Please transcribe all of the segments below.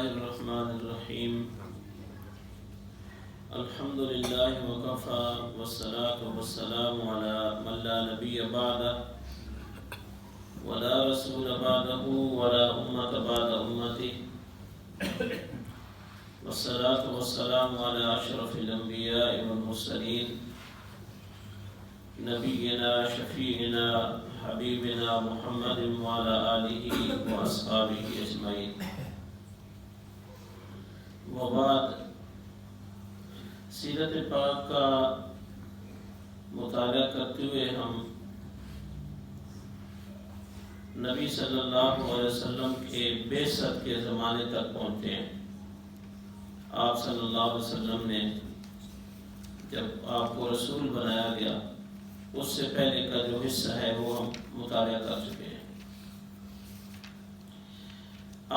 الرحمن الرحیم الحمد للہ وکفی والصلاة والسلام علی من لا نبی بعدہ ولا رسول بعدہ ولا امۃ بعد امتہ والصلاة والسلام علی اشرف الانبیاء والمرسلین نبینا شفیعنا حبیبنا محمد وعلی آلہ واصحابہ اجمعین وبعد سیرت پاک کا مطالعہ کرتے ہوئے ہم نبی صلی اللہ علیہ وسلم کے بعثت کے زمانے تک پہنچے ہیں۔ آپ صلی اللہ علیہ وسلم نے جب آپ کو رسول بنایا گیا اس سے پہلے کا جو حصہ ہے وہ ہم مطالعہ کر چکے ہیں۔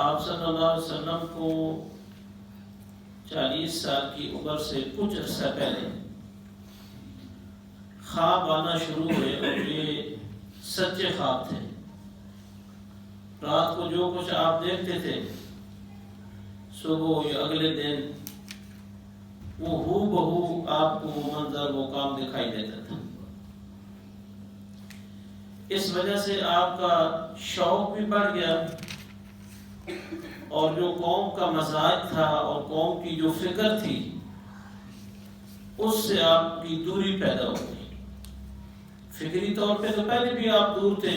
آپ صلی اللہ علیہ وسلم کو 40 سال کی عمر سے کچھ عرصہ پہلے خواب آنا شروع ہوئے اور یہ سچے خواب تھے۔ رات کو جو کچھ آپ دیکھتے تھے صبح یا اگلے دن وہ ہو بہو آپ کو وہ منظر وہ کام دکھائی دیتا تھا۔ اس وجہ سے آپ کا شوق بھی بڑھ گیا اور جو قوم کا مزاج تھا اور قوم کی جو فکر تھی اس سے آپ کی دوری پیدا ہو گئی۔ فکری طور پہ تو پہلے بھی آپ دور تھے،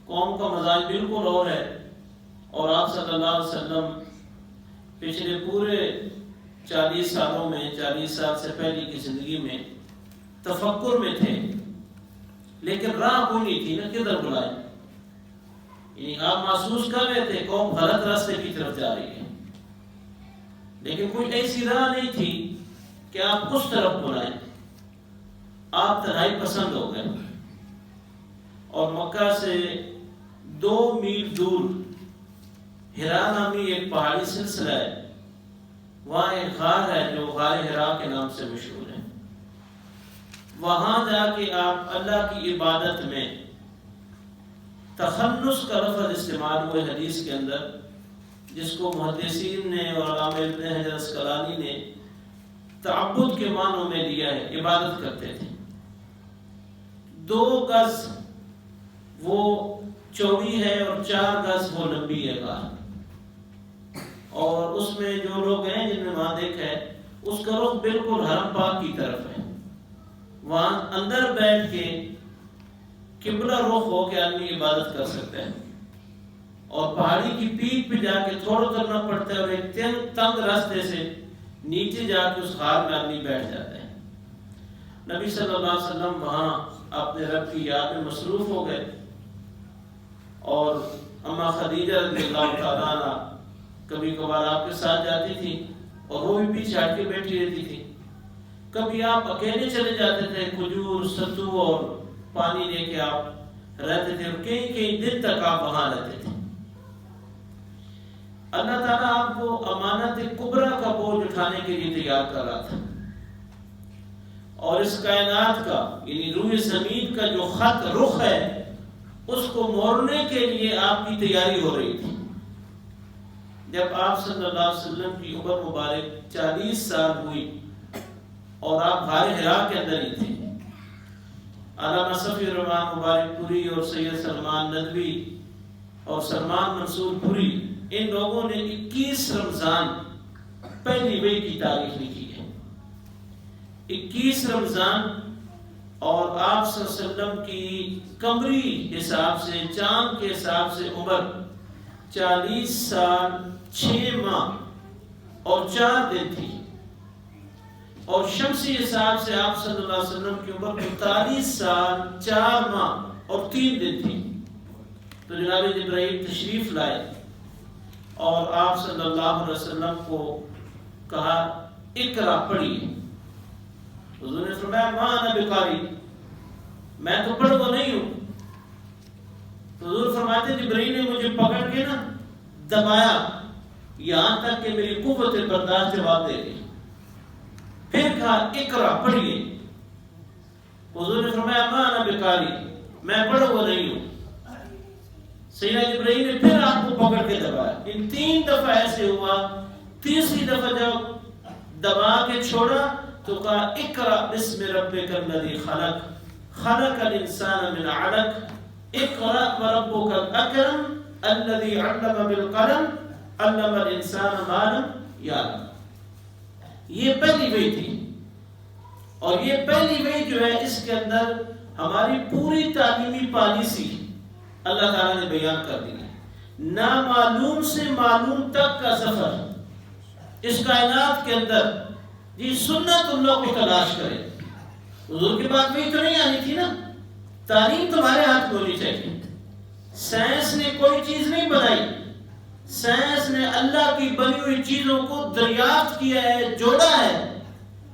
قوم کا مزاج بالکل اور ہے، اور آپ صلی اللہ علیہ وسلم پچھلے پورے 40 سالوں میں 40 سال سے پہلے کی زندگی میں تفکر میں تھے، لیکن راہ کوئی نہیں تھی نا کدھر بلائے۔ یعنی آپ محسوس کر رہے تھے قوم غلط راستے کی طرف جا رہی ہے، لیکن کوئی ایسی راہ نہیں تھی کہ آپ اس طرف بلائیں۔ آپ تنہائی پسند ہو گئے اور مکہ سے 2 میل دور ہرا نامی ایک پہاڑی سلسلہ ہے، وہاں ایک غار ہے جو غار ہرا کے نام سے مشہور ہے۔ وہاں جا کے آپ اللہ کی عبادت میں تخنص کا لفظ استعمال ہوئے حدیث کے اندر، جس کو محدثین نے اور علامہ ابن حجر اسقلانی نے تعبد کے معنوں میں لیا ہے، عبادت کرتے تھے۔ 2 گز وہ چوڑی ہے اور 4 گز وہ لمبی ہے غار، اور اس میں جو لوگ ہیں جن نے وہاں دیکھا ہے اس کا رخ بالکل حرم پاک کی طرف ہے۔ وہاں اندر بیٹھ کے قبلہ رخ ہو کے آدمی عبادت کر سکتا ہے، اور پہاڑی کی پیٹھ پہ جا کے تھوڑا اترنا پڑتا ہے اور ایک تنگ راستے سے نیچے جا کے اس غار میں آدمی بیٹھ جاتا ہے۔ نبی صلی اللہ علیہ وسلم وہاں اپنے رب کی یاد میں مصروف ہو گئے، اور اما خدیجہ رضی اللہ تعالیٰ عنہ کبھی کبھار آپ کے ساتھ جاتی تھی اور وہ بھی پیچھے ہٹ کے بیٹھی رہتی تھی۔ کبھی آپ اکیلے چلے جاتے تھے، کھجور ستو اور پانی لے کے آپ رہتے تھے، اور کئی دن تک آپ وہاں رہتے تھے۔ اللہ تعالیٰ آپ کو امانت کبریٰ کا بوجھ اٹھانے کے لیے تیار کر رہا تھا، اور اس کائنات کا یعنی روئے زمین کا جو خط رخ ہے اس کو موڑنے کے لیے آپ کی تیاری ہو رہی تھی۔ جب آپ صلی اللہ علیہ وسلم کی عمر مبارک 40 سال ہوئی اور آپ غار ہرا کے اندر ہی تھے، علامہ صفی الرحمن مبارک پوری اور سید سلمان ندوی اور سلمان منصور پوری، ان لوگوں نے 21 رمضان پہلی وحی کی تاریخ لکھی ہے۔ 21 رمضان، اور آپ صلی اللہ علیہ وسلم کی قمری حساب سے چاند کے حساب سے عمر 40 سال 6 ماہ اور 4 دن تھی، اور شمسی حساب سے آپ صلی اللہ علیہ وسلم کی عمر 45 سال 4 ماہ اور 3 دن تھی۔ تو جناب جبرائیل تشریف لائے اور آپ صلی اللہ علیہ وسلم کو کہا اقرا پڑھیے۔ حضور نے فرمایا ما انا بقاری، میں تو پڑھ وہ نہیں ہوں۔ تو حضور فرماتے جبرائیل نے مجھے پکڑ کے نا دبایا یہاں تک کہ میری قوت برداشت جواب دے گئی، پھر کہا اقرا پڑھیے۔ حضور نے فرمایا ما انا بقاری، میں پڑھ وہ نہیں ہوں۔ سیدنا جبرائیل نے پھر آپ کو پکڑ کے دبایا. ان 3 دفعہ ایسے ہوا. تیسری دفعہ جب دبا کے چھوڑا تو کہا اقرأ بسم ربک الذی خلق خلق الانسان من علق اقرأ وربک الاکرم الذی علم بالقلم علم الانسان ما لم یعلم. یہ پہلی وحی تھی. اور یہ پہلی وحی جو ہے اس کے اندر ہماری پوری تعلیمی پالیسی اللہ تعالیٰ نے بیان کر دی ہے. نامعلوم سے معلوم تک کا سفر اس کائنات کے اندر. جی سنت اللہ کو تلاش کرے. حضور کے بعد وحی تو نہیں آنی تھی نا. تعلیم تمہارے ہاتھ میں ہونی چاہیے. سائنس نے کوئی چیز نہیں بنائی. سائنس نے اللہ کی بنی ہوئی چیزوں کو دریافت کیا ہے, جوڑا ہے,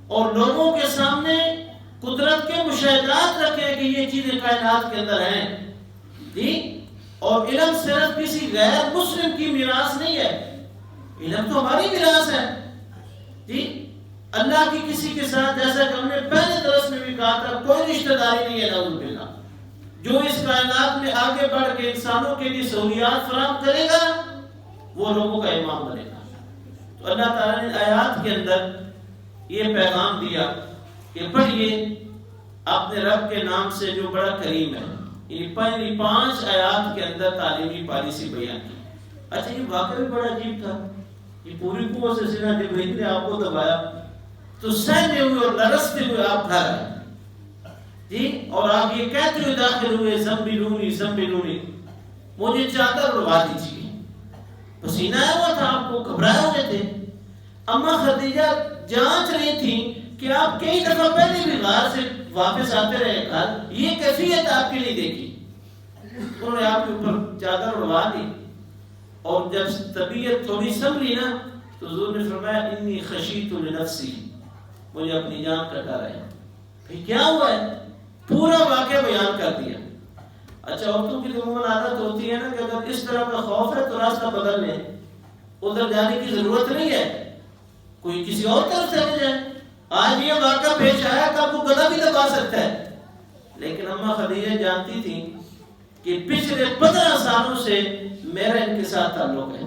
اور لوگوں کے سامنے قدرت کے مشاہدات رکھے ہیں کہ یہ چیزیں کائنات کے اندر ہیں. جی اور علم صرف کسی غیر مسلم کی میراث نہیں ہے. علم تو ہماری میراث ہے. جی اللہ کی کسی کے ساتھ, جیسا کہ ہم نے پہلے درس میں بھی کہا تھا, کوئی رشتہ داری نہیں ہے نعوذ باللہ. جو اس کائنات میں آگے بڑھ کے انسانوں کے لیے سہولیات فراہم کرے گا وہ لوگوں کا امام بنے گا. تو اللہ تعالیٰ نے آیات کے اندر یہ پیغام دیا کہ پڑھیے اپنے رب کے نام سے جو بڑا کریم ہے. یہ پہلی 5 آیات کے اندر تعلیمی پالیسی بیان کی. اچھا یہ واقعہ بھی بڑا عجیب تھا. یہ پوری قوت سے سیدنا جبرائیل نے آپ کو دبایا تو سہمے ہوئے اور لرزتے ہوئے آپ گھر آئے. جی اور آپ یہ کہتے ہوئے داخل ہوئے زمبلونی زمبلونی, مجھے چادر اڑوا دیجیے. پسینہ آیا ہوا تھا, آپ کو گھبرائے ہوئے تھے. اما خدیجہ جانچ رہی تھی کہ آپ کئی دفعہ پہلے بھی غار سے واپس آتے رہے گھر, یہ کیفیت آپ کے لیے دیکھی. انہوں نے آپ کے اوپر چادر اڑوا دی. اور جب طبیعت تھوڑی سنبھلی نا تو حضور نے فرمایا انی خشیت لنفسی, مجھے اپنی جان کا ڈر ہے. پھر کیا ہوا ہے پورا واقعہ بیان کر دیا. اچھا عورتوں کی عموماً عادت ہوتی ہے نا کہ اگر اس طرح کا خوف ہے تو راستہ بدل لیں, ادھر جانے کی ضرورت نہیں ہے, کوئی کسی اور طرف چلے جائے. آج یہ واقعہ پیش آیا کہ آپ کو گلا بھی دبا سکتا ہے. لیکن اما خدیجہ جانتی تھی کہ پچھلے 15 سالوں سے میرا ان کے ساتھ تعلق ہے.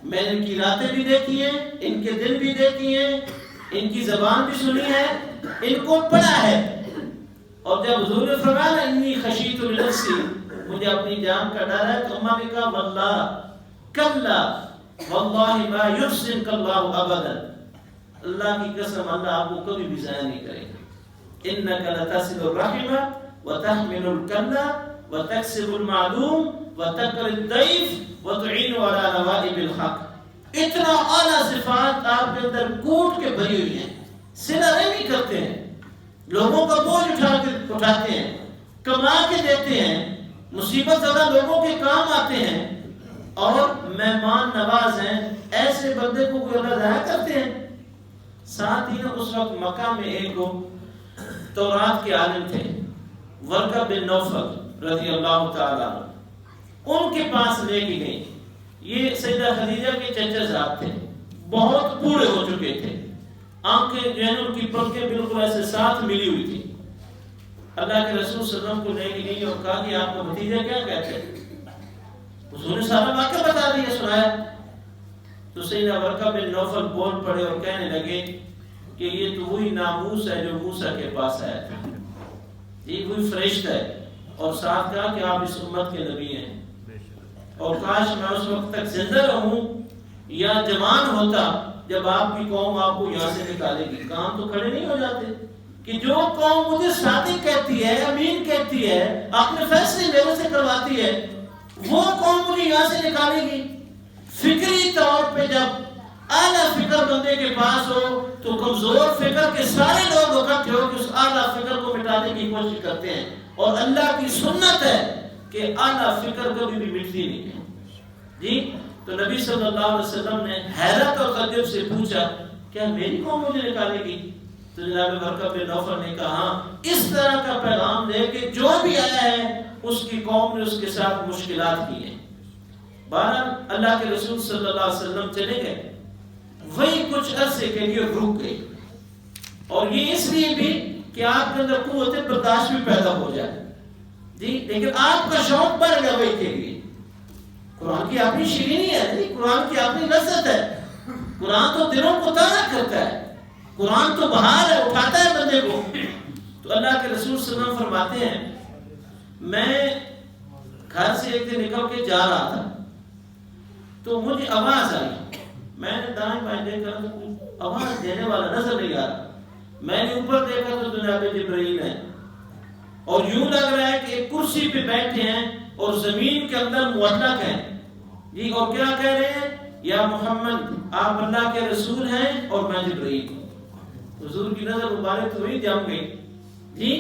میں نے ان کی راتیں بھی دیکھی ہیں, ان کے دن بھی دیکھی ہیں, ان کی زبان بھی سنی ہے, ان کو پڑھا ہے. اور جب حضور نے فرمایا انی خشیت لنفسی, مجھے اپنی جان کا ڈر ہے, تو اماں نے کہا واللہ کلا واللہ ما یحزنک اللہ ابدا, اللہ کی قسم اللہ آپ کو کبھی بھی ضائع نہیں کرے گا. انک لتصل الرحم وتحمل الکل وتکسب المعلوم وتقر الضیف وتعین علی نوائب الحق. اتنا اعلیٰ صفات آپ کے اندر کوٹ کے بھری ہوئی ہیں. صلہ رحمی کرتے ہیں, لوگوں کا بوجھ اٹھاتے ہیں, کما کے دیتے ہیں, مصیبت زدہ لوگوں کے کام آتے ہیں, اور مہمان نواز ہیں. ایسے بندے کو کوئی اللہ ضائع کرتے ہیں. ساتھ ہی نا اس وقت مکہ میں ایک لوگ تورات کے عالم تھے, ورقہ بن نوفل رضی اللہ تعالیٰ عنہ. ان کے پاس لے کے گئے. یہ سیدہ خدیجہ کے چچا صاحب تھے, بہت بوڑھے ہو چکے تھے, آنکھیں جو ہیں ان کی پلکیں بالکل ایسے ساتھ ملی ہوئی تھی. اللہ کے رسول صلی اللہ علیہ وسلم کو لے کے گئی اور کہا کہ آپ کا بھتیجا کیا کہتے ہیں. حضور نے سارا واقعہ بتا دیا, سنایا. تو سیدنا ورقہ بن نوفل بول پڑے اور کہنے لگے کہ یہ تو وہی ناموس ہے جو موسیٰ کے پاس آیا تھا, یہ وہی فرشتہ ہے. اور ساتھ کہا کہ آپ اس امت کے نبی ہیں, اور کاش میں اس وقت تک زندہ رہوں یا جوان ہوتا جب آپ کی قوم آپ کو یہاں سے نکالے گی. کام تو کھڑے نہیں ہو جاتے کہ جو قوم مجھے صادق کہتی ہے, امین کہتی ہے, اپنے فیصلے میرے سے کرواتی ہے, وہ قوم مجھے یہاں سے نکالے گی. فکری طور پہ جب اعلیٰ فکر بندے کے پاس ہو تو کمزور فکر کے سارے لوگ اکٹھے ہو کے اس اعلیٰ فکر کو مٹانے کی کوشش کرتے ہیں. اور اللہ کی سنت ہے کہ اعلیٰ فکر کبھی بھی مٹتی نہیں ہے. جی تو نبی صلی اللہ علیہ وسلم نے حیرت اور تعجب سے پوچھا کیا میری قوم مجھے نکالے گی؟ تو جناب ورقہ بن نوفل نے کہا ہاں, اس طرح کا پیغام دے کہ جو بھی آیا ہے اس کی قوم نے اس کے ساتھ مشکلات کی ہیں. بہرحال اللہ کے رسول صلی اللہ علیہ وسلم چلے گئے, وہی کچھ عرصے کے لیے رک گئی. اور یہ اس لیے بھی کہ آپ کے اندر قوت برداشت بھی پیدا ہو جائے. جی لیکن آپ کا شوق بڑھ گیا وہی کے لیے. قرآن کی اپنی شیرینی ہے، قرآن کی اپنی لذت ہے، قرآن تو دلوں کو تازہ کرتا ہے، قرآن تو بہار ہے، اٹھاتا ہے بندے کو۔ تو اللہ کے رسول صلی اللہ علیہ وسلم فرماتے ہیں میں گھر سے ایک دن نکل کے جا رہا تھا تو مجھے آواز آئی، میں نے دائیں بائیں دیکھا تو آواز دینے والا نظر نہیں آ رہا، میں نے اوپر دیکھا تو جناب جبرائیل ہے، اور یوں لگ رہا ہے کہ ایک کرسی پہ بیٹھے ہیں اور زمین کے اندر معلق ہیں جی، اور کیا کہہ رہے ہیں، یا محمد آپ اللہ کے رسول ہیں اور میں جبرائیل ہوں۔ حضور کی نظر مبارک تو ہی جم گئی جی،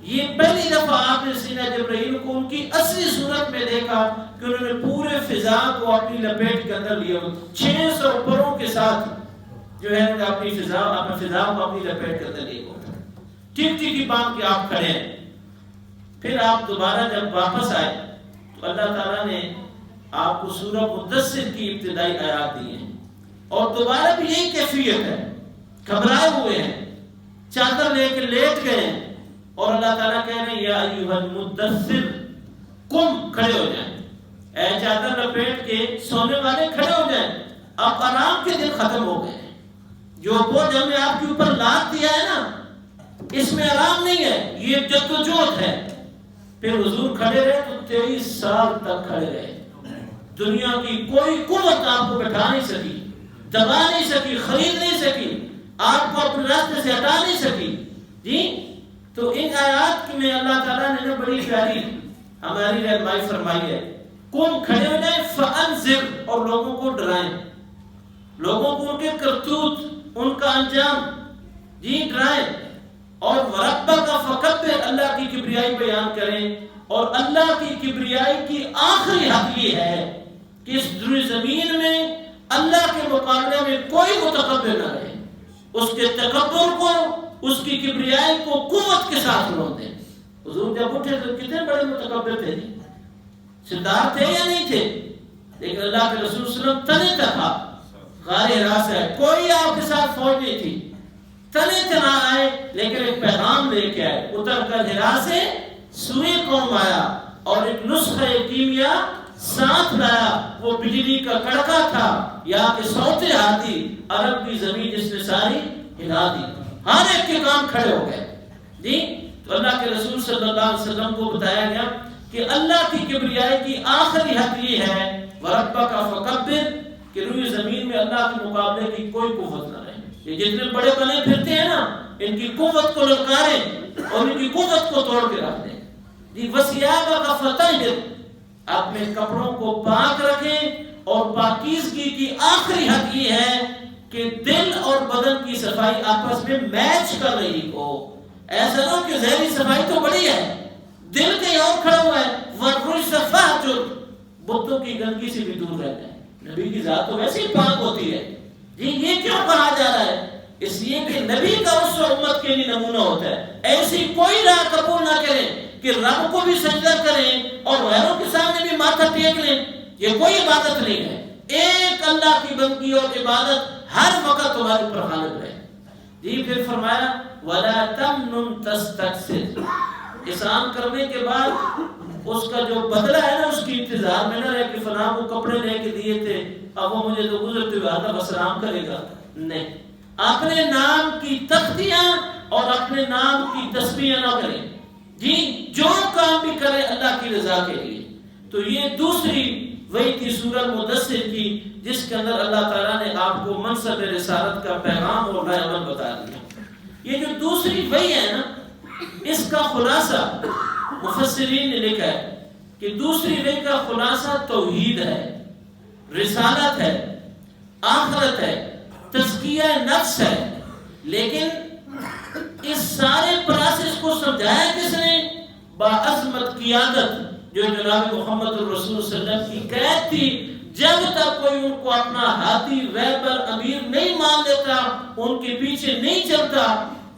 یہ پہلی دفعہ آپ نے سینہ جبرائیل کو ان کی اصلی صورت میں دیکھا کہ انہوں نے پورے فضا کو اپنی لپیٹ کے اندر لیا، 600 پروں کے ساتھ جو ہے اپنی فضا کو اپنی لپیٹ کے اندر لیا، ٹھیک ٹھیک باندھ کے آپ کھڑے ہیں۔ پھر آپ دوبارہ جب واپس آئے تو اللہ تعالیٰ نے آپ کو سورہ مدثر کی ابتدائی آیات دی ہیں، اور دوبارہ بھی یہی کیفیت ہے، گھبرائے ہوئے ہیں، چادر لے کے لیٹ گئے ہیں، اور اللہ تعالیٰ کہہ رہے ہیں یا ایھا المدثر قم، کھڑے ہو جائیں، اے چادر لپیٹ کے سونے والے کھڑے ہو جائیں، اب آرام کے دن ختم ہو گئے، جو بوجھ ہم نے آپ کے اوپر لاد دیا ہے نا، اس میں آرام نہیں ہے، یہ جدوجہد ہے۔ پھر حضور کھڑے رہے تو 23 سال تک کھڑے رہے، دنیا کی کوئی قوت آپ کو بٹھا نہیں سکی، دبا نہیں سکی، خرید نہیں سکی، آپ کو اپنے راستے سے ہٹا نہیں سکی جی۔ تو ان آیات میں اللہ تعالیٰ نے نا بڑی پیاری ہماری رہنمائی فرمائی ہے، قم، کھڑے ہو جائیں، فانذر، اور لوگوں کو ڈرائیں، لوگوں کو ان کے کرتوت، ان کا انجام جی ڈرائیں، اور وربک فکبر، اللہ کی کبریائی بیان کریں، اور اللہ کی کبریائی کی آخری حد یہ ہے کہ اس زمین میں اللہ کے مقابلے میں کوئی متکبر نہ رہے، اس کے تکبر کو، اس کی کبریائی کو قوت کے ساتھ روک دیں۔ حضور جب اٹھے تو کتنے بڑے متکبر تھے جی، سردار تھے یا نہیں تھے، لیکن اللہ کے رسول صلی اللہ علیہ وسلم تنے تھا، غار حرا سے کوئی آپ کے ساتھ فوج نہیں تھی، تنے تنا آئے لیکن ایک پیغام لے کے آئے، اتر کر حرا سے سوئے قوم آیا اور ایک نسخہ کیمیا ساتھ لایا، وہ بجلی کا کڑکا تھا یا کہ صوت ہاتھی، عرب کی زمین جس نے ساری ہلا دی، ہر ایک کے کام کھڑے ہو گئے جی۔ تو اللہ کے رسول صلی اللہ علیہ وسلم کو بتایا گیا کہ اللہ کی کبریائی کی آخری حد یہ ہے وَرَبَّكَ فَكَبِّرْ، کہ روئے زمین میں اللہ کے مقابلے کی کوئی قوت نہ رہے۔ یہ جتنے بڑے بنے پھرتے ہیں نا، ان کی قوت کو للکاریں اور ان کی قوت کو توڑ کے رکھ دیں جی۔ وَثِيَابَكَ فَطَهِّرْ، اپنے کپڑوں کو پاک رکھیں، اور پاکیزگی کی آخری حد یہ ہے کہ دل اور بدن کی صفائی آپس میں میچ کر رہی ہو، ایسا نہ کہ ظاہری صفائی تو بڑی ہے، دل کہیں اور کھڑا ہوا ہے، وَالرُّجْزَ فَاهْجُرْ، بتوں کی گندگی سے بھی دور رہتا ہے، نبی کی ذات تو ویسے ہی پاک ہوتی ہے جی۔ یہ کیوں کہا جا رہا ہے؟ اس لیے کہ نبی کا اس امت کے لیے نمونہ ہوتا ہے، ایسی کوئی راہ قبول نہ کریں کہ رب کو بھی سجدہ کریں اور غیروں کے سامنے بھی ماتھا ٹیک لیں، یہ کوئی عبادت نہیں ہے۔ ایک اللہ کی بندگی اور عبادت ہر وقت تمہارے اوپر غالب رہے جی۔ پھر فرمایا وَلَا تَمْنُنْ تَسْتَكْثِرْ، احسان کرنے کے بعد اس کا جو بدلہ ہے نا، اس کی انتظار میں نہ رہے کہ فلاں کو کپڑے لے کے دیے تھے، اب وہ مجھے تو گزرتے ہوئے آدھا وسلام کرے گا، نہیں، اپنے نام کی تختیاں اور اپنے نام کی تسبیحیں نہ کریں جی، جو کام بھی کرے اللہ کی رضا کے لیے۔ تو یہ دوسری وہی تھی سورہ مدثر کی، جس کے اندر اللہ تعالیٰ نے آپ کو منصب رسالت کا پیغام اور رائے عمل بتا دیا۔ یہ جو دوسری وحی ہے نا، اس کا خلاصہ مفسرین نے لکھا ہے کہ دوسری وحی کا خلاصہ توحید ہے، رسالت ہے، آخرت ہے، تزکیہ نفس ہے۔ لیکن اس سارے پروسیس کو سمجھایا کس نے؟ باعظمت قیادت جو جناب محمد الرسول صلی اللہ علیہ وسلم کی قید تھی، جب تک کوئی ان کو اپنا ہاتھی رہبر امیر نہیں مان لیتا، ان کے پیچھے نہیں چلتا،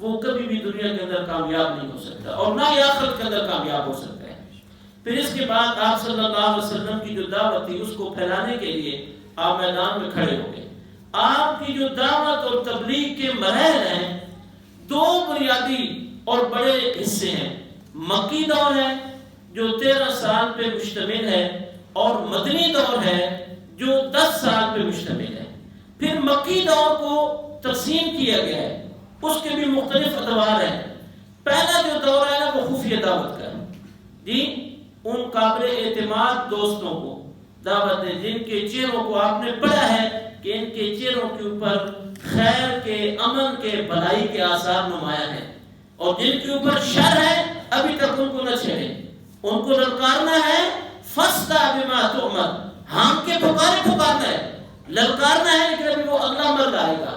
وہ کبھی بھی دنیا کے اندر کامیاب نہیں ہو سکتا اور نہ ہی آخرت کے اندر کامیاب ہو سکتا ہے۔ پھر اس کے بعد آپ صلی اللہ علیہ وسلم کی جو دعوت تھی، اس کو پھیلانے کے لیے آپ میدان میں کھڑے ہو گئے۔ آپ کی جو دعوت اور تبلیغ کے مراحل ہیں، دو بنیادی اور بڑے حصے ہیں۔ مکی دور ہے جو 13 سال پہ مشتمل ہے، اور مدنی دور ہے جو 10 سال پہ مشتمل ہے. پھر مکی دور کو تقسیم کیا گیا ہے، اس کے بھی مختلف ادوار ہیں. پہلا جو دور ہے نا وہ خفیہ دعوت کا ہے. جی ان قابل اعتماد دوستوں کو دعوت دیں جن کے چہروں کو آپ نے پڑھا ہے کہ ان کے چہروں کے اوپر خیر کے، امن کے، بھلائی کے آثار نمایاں ہیں، اور جن کے اوپر شر ہے ابھی تک ان کو نہ چھیڑیں. ان کو للکارنا ہے فَاسْتَعْ بِمَا تُؤْمَرُ، ہم کے پکارنا ہے، للکارنا ہے، لیکن ابھی وہ اگلا مرحلہ آئے گا.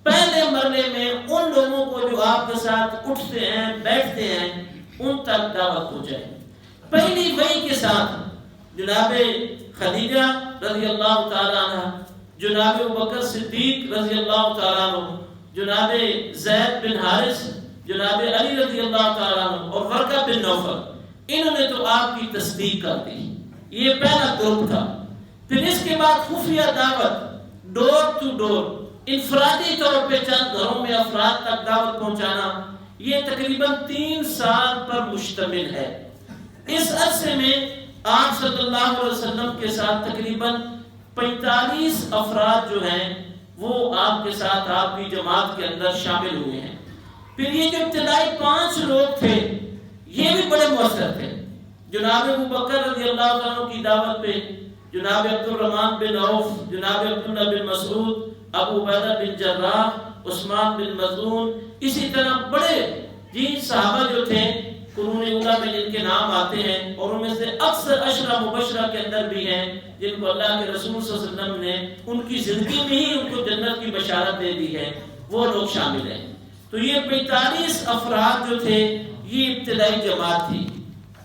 پہلے مرحلے میں ان لوگوں کو جو آپ کے ساتھ اٹھتے ہیں بیٹھتے ہیں ان تک دعوت پہنچائیں. پہلی وحی کے ساتھ جناب خدیجہ رضی اللہ تعالیٰ عنہ، جناب ابوبکر صدیق رضی اللہ تعالیٰ عنہ، جناب زید بن حارث، جناب علی رضی اللہ تعالیٰ عنہ اور ورقہ بن نوفل، انہوں نے تو آپ کی تصدیق کر دی. یہ پہلا گروپ تھا. پھر اس کے بعد خفیہ دعوت، ڈور ٹو ڈور، انفرادی طور پہ چند گھروں میں افراد تک دعوت پہنچانا، یہ تقریباً 3 سال پر مشتمل ہے. اس عرصے میں آپ صلی اللہ علیہ وسلم کے ساتھ تقریباً 45 افراد جو ہیں وہ آپ کے ساتھ آپ کی جماعت کے اندر شامل ہوئے ہیں. پھر یہ جو ابتدائی 5 لوگ تھے یہ بھی بڑے مؤثر تھے. جناب ابوبکر رضی اللہ عنہ کی دعوت پہ جناب عبد الرحمن بن عوف، جناب عبداللہ بن مسعود، ابو عبیدہ بن جراح، عثمان بن مظعون، اسی طرح بڑے صحابہ جو تھے قرون اولیٰ میں جن کے نام آتے ہیں، اور ان میں سے اکثر عشرہ مبشرہ کے اندر بھی ہیں جن کو اللہ کے رسول صلی اللہ علیہ وسلم نے ان کی زندگی میں ہی ان کو جنت کی بشارت دے دی ہے، وہ لوگ شامل ہیں. تو یہ 45 افراد جو تھے یہ ابتدائی جماعت تھی.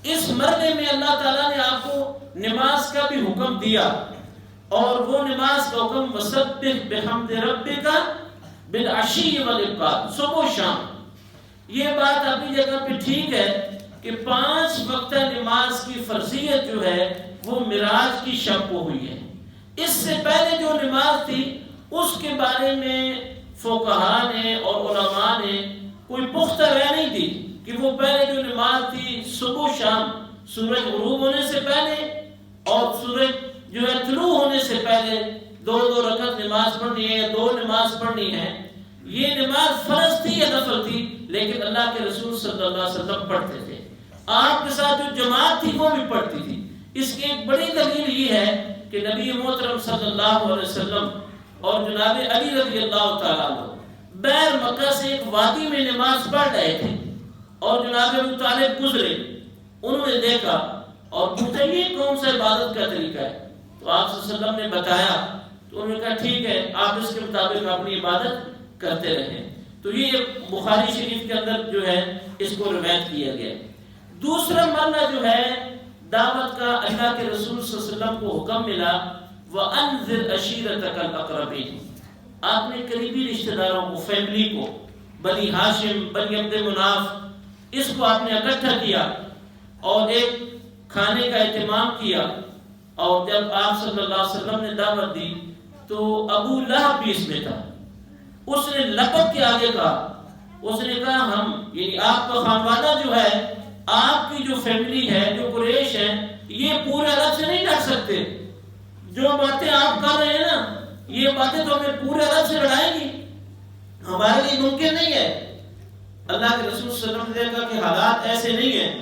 اس مرحلے میں اللہ تعالیٰ نے آپ کو نماز کا بھی حکم دیا، اور وہ نماز کا حکم وسبح بحمد ربک بالعشی والابکار، صبح و شام. یہ بات اپنی جگہ پہ ٹھیک ہے کہ 5 وقتہ نماز کی فرضیت جو ہے وہ معراج کی شب کو ہوئی ہے. اس سے پہلے جو نماز تھی اس کے بارے میں فقہاء نے اور علماء نے کوئی پختہ رائے نہیں دی کہ وہ پہلے جو نماز تھی صبح و شام، سورج غروب ہونے سے پہلے اور سورج جو ہے طلوع ہونے سے پہلے 2 رکعت نماز پڑھنی ہے یا 2 نماز پڑھنی ہے. یہ نماز فرض تھی یا نفل تھی، لیکن اللہ کے رسول صلی اللہ علیہ وسلم پڑھتے تھے. آپ کے ساتھ جو جماعت تھی وہ بھی پڑھتی تھی. اس کی ایک بڑی دلیل یہ ہے کہ نبی محترم صلی اللہ علیہ وسلم اور جناب علی رضی اللہ تعالیٰ عنہ بیر مکہ سے ایک وادی میں نماز پڑھ رہے تھے، اور جناب ابو طالب گزرے، انہوں نے دیکھا اور پوچھا یہ کون سا عبادت کا طریقہ ہے. تو آپ صلی اللہ علیہ وسلم نے بتایا، تو انہوں نے کہا ٹھیک ہے آپ اس کے مطابق اپنی عبادت کرتے رہیں. تو یہ بخاری شریف کے اندر جو ہے اس کو روایت کیا گیا. دوسرا مرحلہ جو ہے دعوت کا، اللہ کے رسول صلی اللہ علیہ وسلم کو حکم ملا وَأَنذِرْ عَشِيرَتَكَ الْأَقْرَبِينَ، آپ نے قریبی رشتہ داروں کو، فیملی کو، بنی ہاشم، بنی عبد مناف، اس کو آپ نے اکٹھا کیا اور ایک کھانے کا اہتمام کیا. اور جب آپ صلی اللہ علیہ وسلم نے دعوت دی تو ابو لہب بھی اس میں تھا. اس نے لپک کے آگے کہا، اس نے کہا ہم یعنی آپ کا خانوادہ جو ہے، آپ کی جو فیملی ہے، جو قریش ہے، یہ پورے عرب سے نہیں لڑ سکتے. جو باتیں آپ کر رہے ہیں نا یہ باتیں تو ہمیں پورے عرب سے لڑائیں گی، ہمارے لیے ممکن نہیں ہے. اللہ کے رسول صلی اللہ علیہ وسلم نے کہا کہ حالات ایسے نہیں ہیں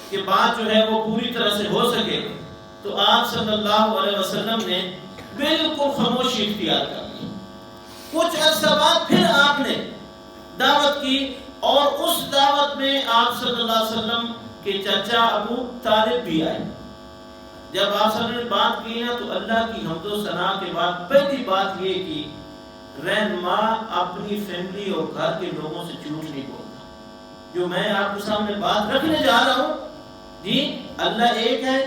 کہ بات جو ہے وہ پوری طرح سے ہو سکے. تو آپ صلی اللہ علیہ وسلم نے بالکل خاموشی اختیار کر دی. کچھ عرصہ بعد پھر آپ نے دعوت کی، اور اس دعوت میں آپ صلی اللہ علیہ وسلم کے چچا ابو طالب بھی آئے. جب آپ صلی اللہ علیہ وسلم نے بات کی نا تو اللہ کی حمد و ثنا کے بعد پہلی بات یہ کی، رہنما اپنی فیملی اور گھر کے لوگوں سے جھوٹ نہیں بولتا. جو میں آپ کے سامنے بات رکھنے جا رہا ہوں، جی اللہ ایک ہے،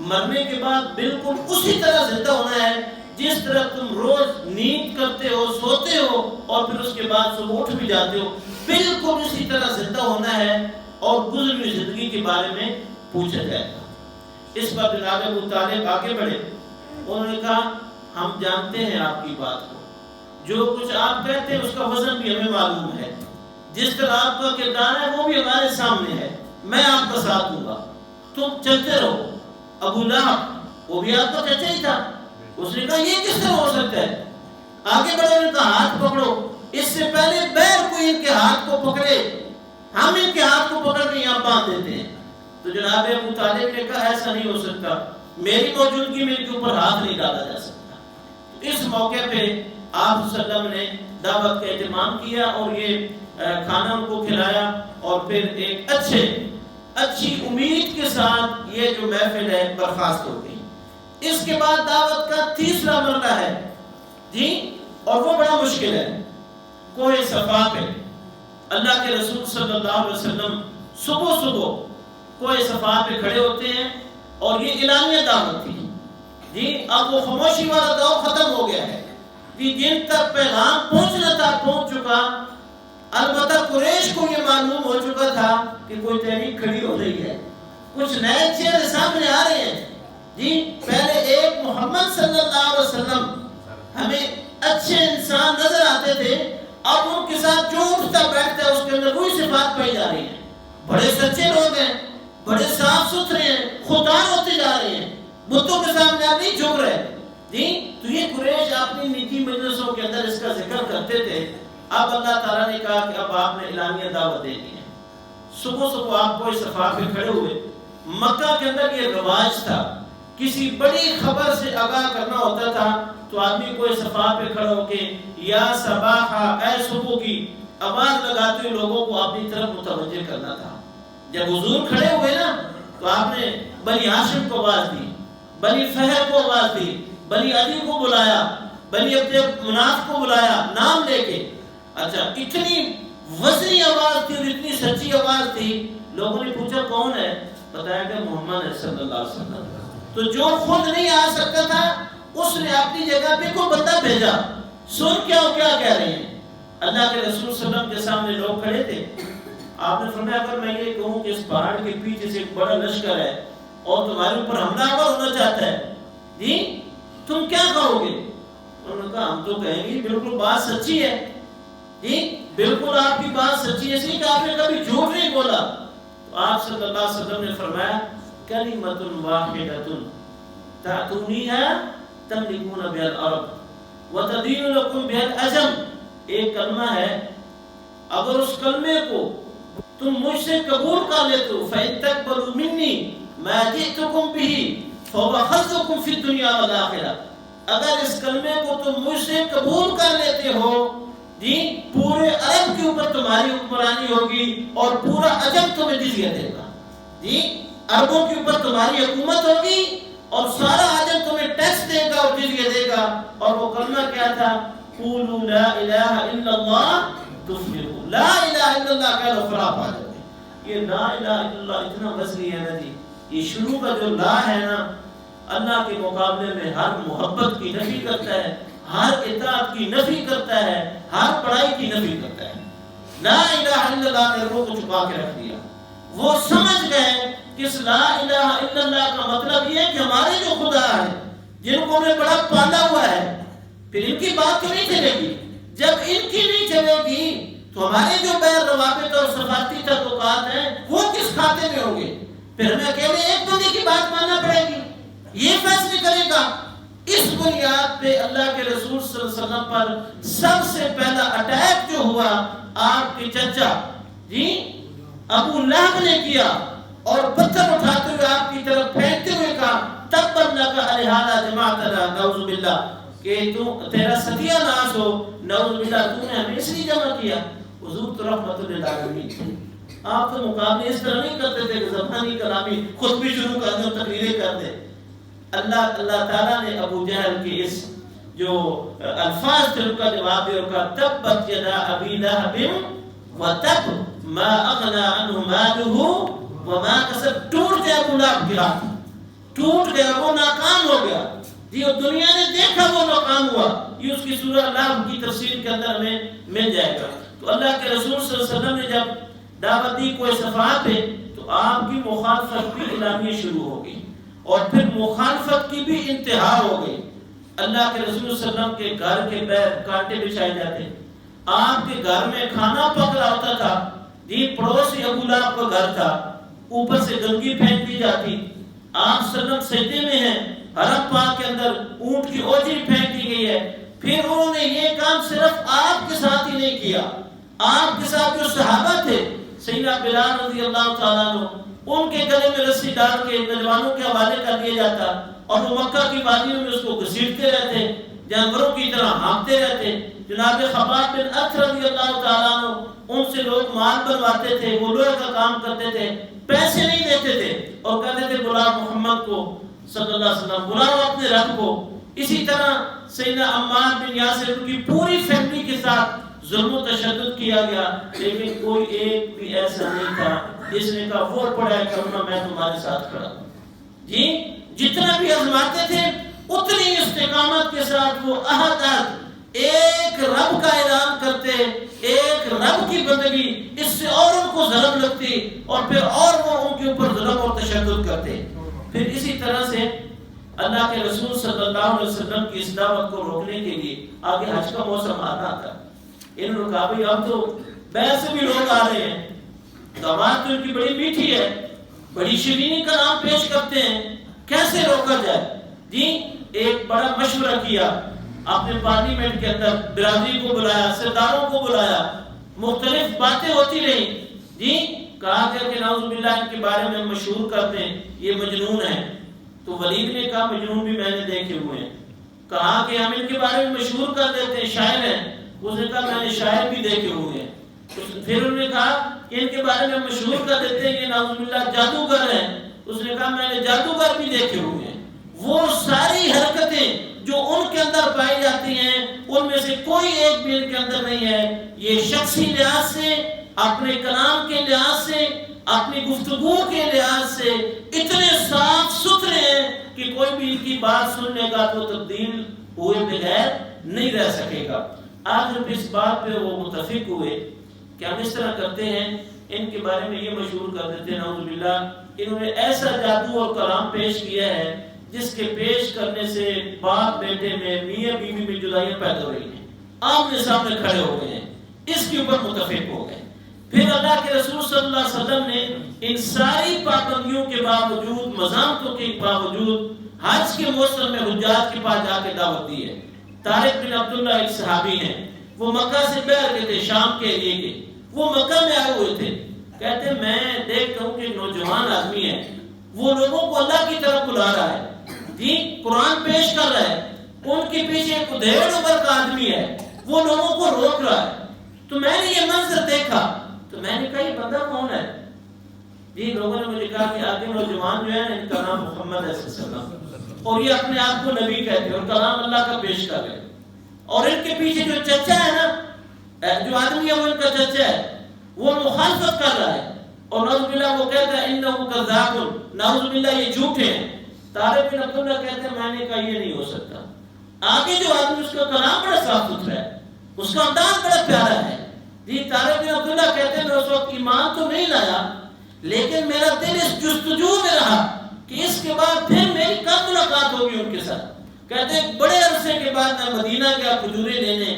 مرنے کے بعد بالکل اسی طرح زندہ ہونا ہے جس طرح تم روز نیند کرتے ہو، سوتے ہو اور پھر اس کے بعد صبح اٹھ بھی جاتے ہو، بالکل اسی طرح زندہ ہونا ہے اور گزری ہوئی زندگی کے بارے میں پوچھا جائے گا. اس پر جناب ابو طالب آگے بڑھے، انہوں نے کہا ہم جانتے ہیں آپ کی بات کو، جو کچھ آپ کہتے ہیں اس کا وزن بھی ہمیں معلوم ہے، جس طرح آپ کا کردار ہے وہ بھی ہمارے سامنے ہے، میں آپ کا ساتھ دوں گا، تم چلتے رہو. ابو لہب وہ بھی آپ کا چچا ہی تھا. اس نے کہا یہ کس طرح ہو سکتا ہے؟ آگے بڑھے ان کا ہاتھ پکڑو. اس سے پہلے بیر کوئی ان کے ہاتھ کو پکڑے ہم ان کے ہاتھ کو پکڑ کے یہاں باندھ دیتے ہیں. تو جناب ابو طالب نے کہا ایسا نہیں ہو سکتا, میری موجودگی میں ان کے اوپر ہاتھ نہیں ڈالا جا سکتا. اس موقع پہ آپ صلی اللہ علیہ وسلم نے دعوت کا اہتمام کیا اور یہ کھانا ان کو کھلایا, اور پھر ایک اچھی امید کے ساتھ یہ جو محفل ہے برخاست ہو گئی. اس کے بعد دعوت کا تیسرا مرحلہ ہے جی, اور وہ بڑا مشکل ہے. کوہ صفا پہ اللہ کے رسول صلی اللہ علیہ وسلم صبح کوہ صفا پہ کھڑے ہوتے ہیں, اور یہ اعلانیہ دعوت تھی جی. اب وہ خاموشی والا دور ختم ہو گیا ہے جی. جن تک پیغام پہنچنا تھا پہنچ چکا. البتہ قریش کو یہ معلوم ہو چکا تھا کہ کوئی تحریک کھڑی ہو رہی ہے, کچھ نئے چہرے سامنے آ رہے ہیں جی. پہلے ایک محمد صلی اللہ علیہ وسلم ہمیں اچھے انسان نظر آتے تھے, اب ان کے ساتھ جو اٹھتا بیٹھتا ہے اس کے اندر وہی صفات پائی جا رہی ہیں. بڑے سچے لوگ ہیں, بڑے صاف ستھرے ہیں, خوددار ہوتے جا رہے ہیں, بتوں کے سامنے آپ نہیں جھک رہے جی. تو یہ قریش اپنی نیکی مجلسوں کے اندر اس کا ذکر کرتے تھے. اب اللہ تعالیٰ نے کہا کہ اب آپ نے اعلانیہ دعوت دے دی ہے. صبح آپ کوئی صفا پہ کھڑے ہوئے. مکہ کے اندر یہ رواج تھا, کسی بڑی خبر سے آگاہ کرنا ہوتا تھا تو آدمی کوئی صفا پہ کھڑا ہو کے یا صباحا, اے صبح کی آواز لگاتے ہوئے لوگوں کو اپنی طرف متوجہ کرنا تھا. جب حضور کھڑے ہوئے نا تو آپ نے بنی ہاشم کو آواز دی, بنی فہر کو آواز دی, بنی عدی کو بلایا, بنی عبد مناف کو بلایا نام لے کے. اچھا, اتنی وزنی آواز تھی اور اتنی سچی آواز تھی. لوگوں نے پوچھا کون ہے؟ بتایا کہ محمد ہے صلی اللہ علیہ وسلم. تو جو خود نہیں آ سکتا تھا اس نے اپنی جگہ پہ کوئی بندہ بھیجا. سن کیا کہہ رہے ہیں. اللہ کے رسول صلی اللہ علیہ وسلم کے سامنے لوگ کھڑے تھے. آپ نے فرمایا اگر میں یہ کہوں کہ اس پہاڑ کے پیچھے سے ایک بڑا لشکر ہے اور تمہارے اوپر حملہ آور ہونا چاہتا ہے جی, تم کیا کہو گے؟ انہوں نے کہا ہم تو کہیں گے بالکل بات سچی ہے جی, بالکل آپ کی بات سچی ہے, اس لیے کہ آپ نے کبھی جھوٹ نہیں بولا. تو آپ صلی اللہ علیہ وسلم نے فرمایا کلمۃ واحدۃ تعتونیھا تملکون بها الارض وتدین لکم بها العجم. ایک کلمہ ہے, اگر اس کلمے کو تم مجھ سے قبول کر لیتے ہو فإن تقبلوا منی ما جئتکم به فهو حظکم فی الدنیا والآخرہ. اگر اس کلمے کو تم مجھ سے قبول کر لیتے ہو جی, پورے عرب کے اوپر تمہاری حکمرانی ہوگی اور پورا عجم تمہیں جزیہ دے گا جی. عربوں کے اوپر تمہاری حکومت ہوگی اور سارا عجم تمہیں ٹیکس دے گا اور جزیہ دے گا. اور وہ کلمہ کیا تھا؟ قولوا لا الہ الا اللہ تفلحوا. لا الہ الا اللہ کہہ لو فلاح پا جاؤ گے. یہ لا الہ الا اللہ اتنا وزنی ہے نا جی. یہ شروع کا جو لا ہے نا, اللہ کے مقابلے میں ہر محبت کی نفی کرتا ہے, ہر اطاعت کی نفی کرتا ہے, ہر پڑھائی کی نفی کرتا ہے. لا الہ الا اللہ نے روح کو چھپا کے رکھ دیا. وہ سمجھ گئے کہ اس لا الہ الا اللہ کا مطلب یہ ہے کہ ہمارے جو خدا ہے جن کو ہمیں بڑا پالا ہوا ہے, پھر ان کی بات تو نہیں چلے گی. جب ان کی نہیں چلے گی تو ہمارے جو بیر روابط اور سفارتی تعلقات ہیں وہ کس کھاتے میں ہوں گے؟ پھر ہمیں اکیلے ایک بندے کی بات ماننا پڑے گی, یہ فیصلے کرے گا. اس بنیاد پہ اللہ کے رسول صلی اللہ علیہ وسلم پر سب سے پہلا اٹیک جو ہوا آپ کے چچا جی ابو لہب نے کیا, اور پتھر اٹھاتے ہوئے آپ کی طرف پھینکتے ہوئے کہا تبت لک الہذا جمعتنا, نعوذ باللہ, کہ تو تیرا ستیہ ناس ہو, نعوذ باللہ, تو نے ہمیں اس لیے جمع کیا. حضور تو رحمت للعالمین تھے. آپ تو مقابلے اس طرح نہیں کرتے تھے کہ زبانی کلامی خود بھی شروع کر دیں اور تقریریں کر دیں. اللہ تعالیٰ نے ابو جہل کے اس جو الفاظ تھے ان کا جواب دیا اور کہا تبت یدا ابی لہب وتب ما اغنى عنه ماله وما کسب. ٹوٹ گیا ابو لہب کی رات, ٹوٹ گیا, وہ ناکام ہو گیا جی, اور دنیا نے دیکھا وہ ناکام ہوا. یہ اس کی سورہ لہب کی تفسیر کے اندر ہمیں مل جائے گا. تو اللہ کے رسول صلی اللہ علیہ وسلم نے جب دعوت دی کوئی صفحات پہ تو آپ کی مخالفت بھی اعلانیہ شروع ہو گئی, اور پھر مخالفت کی بھی انتہا ہو گئی. اللہ کے رسول صلی اللہ علیہ وسلم کے گھر کے بیر کانٹے بچھائے جاتے, آپ کے گھر میں کھانا پک رہا ہوتا تھا جی, پڑوسی ابو لہب کا گھر تھا, اوپر سے گندگی پھینک دی جاتی. آپ صلی اللہ علیہ وسلم سجدے میں ہیں, حرم پاک کے اندر اونٹ کی اوجری پھینک دی گئی ہے. پھر انہوں نے یہ کام صرف آپ کے ساتھ ہی نہیں کیا، آپ کے ساتھ جو صحابہ تھے سیدنا بلال رضی اللہ تعالیٰ عنہ، ان کے گلے میں رسی ڈال کے نوجوانوں کے حوالے کر دیا جاتا اور وہ مکہ کی وادیوں میں اس کو گھسیٹتے رہتے، جانوروں کی طرح ہانپتے رہتے. جناب خباب بن ارت رضی اللہ تعالیٰ عنہ، ان سے لوگ مال بنواتے تھے، وہ لوہے کا کام کرتے تھے، پیسے نہیں دیتے تھے اور کہتے تھے بلاؤ محمد کو صلی اللہ علیہ وسلم، بلاؤ اپنے رب کو. اسی طرح سیدنا عمار بن یاسر کی پوری فیملی کے ساتھ ظلم و تشدد کیا گیا، لیکن کوئی ایک بھی ایسا نہیں تھا جس نے کہا وہ پڑھائی کرنا میں تمہارے ساتھ کھڑا ہوں. جی جتنا بھی آزماتے تھے اتنی استقامت کے ساتھ وہ عہد ایک رب کا اعلان کرتے، ایک رب کی بندگی، اس سے اور ان کو ظلم لگتی اور پھر اور وہ ان کے اوپر ظلم اور تشدد کرتے. پھر اسی طرح سے اللہ کے رسول صلی اللہ علیہ وسلم کی اس دعوت کو روکنے کے لیے آگے حج کا موسم آتا تھا. انہوں نے کہا بھائی اب تو بیت سے بھی لوگ آ رہے ہیں، دعوت تو ان کی بڑی میٹھی ہے، بڑی شیرینی کا نام پیش کرتے ہیں، کیسے روکا جائے؟ جی ایک بڑا مشورہ کیا، آپ نے پارلیمنٹ کے اندر برادری کو بلایا، سرداروں کو بلایا، مختلف باتیں ہوتی رہیں. جی کہا گیا کہ نعوذ باللہ ان کے بارے میں مشہور کرتے ہیں یہ مجنون ہیں. تو ولید نے کہا مجنون بھی میں نے دیکھے ہوئے ہیں. کہا کہ ہم ان کے بارے میں مشہور کر دیتے ہیں شاعر ہیں. اس نے کہا میں نے شاعر بھی دیکھے ہوئے ہیں. پھر انہوں نے کہا کہ ان کے بارے میں مشہور کر دیتے ہیں یہ نعوذ باللہ جادوگر ہیں. اس نے کہا میں نے جادوگر بھی دیکھے ہوئے ہیں. وہ ساری حرکتیں جو ان کے اندر پائی جاتی ہیں ان میں سے کوئی ایک بھی ان کے اندر نہیں ہے. یہ شخصی لحاظ سے، اپنے کلام کے لحاظ سے، اپنی گفتگو کے لحاظ سے اتنے صاف ستھرے ہیں کہ کوئی بھی ان کی بات سننے کا تو تبدیل ہوئے بغیر نہیں رہ سکے گا. آخر اس بات پہ وہ متفق ہوئے کہ ہم اس طرح کرتے ہیں، ان کے بارے میں یہ مشہور کر دیتے ہیں نعوذ باللہ انہوں نے ایسا جادو اور کلام پیش کیا ہے جس کے پیش کرنے سے باپ بیٹے میں، میاں بیوی میں جدائیاں پیدا ہو رہی ہیں، آمنے سامنے کھڑے ہو گئے ہیں. اس کے اوپر متفق ہو گئے. پھر اللہ کے رسول صلی اللہ علیہ وسلم نے ان ساری پابندیوں کے باوجود، مزاحمتوں کے باوجود حج کے موسم میں حجاج کے پاس جا کے دعوت دی ہے. طارق بن عبداللہ ایک صحابی ہیں، وہ مکہ سے باہر گئے تھے، شام کے ایریے کے. وہ مکہ میں آئے ہوئے تھے. کہتے میں دیکھتا ہوں کہ نوجوان آدمی ہے، وہ لوگوں کو اللہ کی طرف بلا رہا ہے، جی قرآن پیش کر رہا ہے. ان کے پیچھے ایک 1.5 عمر کا آدمی ہے، وہ لوگوں کو روک رہا ہے. تو میں نے یہ منظر دیکھا تو میں نے کہا یہ بندہ کون ہے؟ جی لوگوں نے مجھے کہا کہ آگے نوجوان جو ہے ان کا نام محمد صلی اللہ علیہ وسلم، اور یہ اپنے آپ کو نبی کہتے ہیں اور کلام اللہ کا پیش کر رہے ہیں. اور ان کے پیچھے جو چچا ہے نا، جو آدمی ہے وہ ان کا چچا ہے، وہ مخالفت کر رہا ہے اور نعوذ باللہ وہ کہتا ہے انہو کذاب، نعوذ باللہ یہ جھوٹے ہیں. طارق بن عبداللہ کہتے ہیں میں نے کہا یہ نہیں ہو سکتا. آگے جو آدمی اس کا کلام بڑا صاف ستھرا ہے، اس کا انداز بڑا پیارا ہے. جی طارق بن عبداللہ کہتے ہیں میں اس وقت ایمان تو نہیں لایا، لیکن میرا دل اس جستجو میں رہا کہ اس کے بعد پھر میری کب ملاقات ہوگی ان کے ساتھ. کہتے ہیں بڑے عرصے کے بعد میں مدینہ گیا کھجوریں لینے،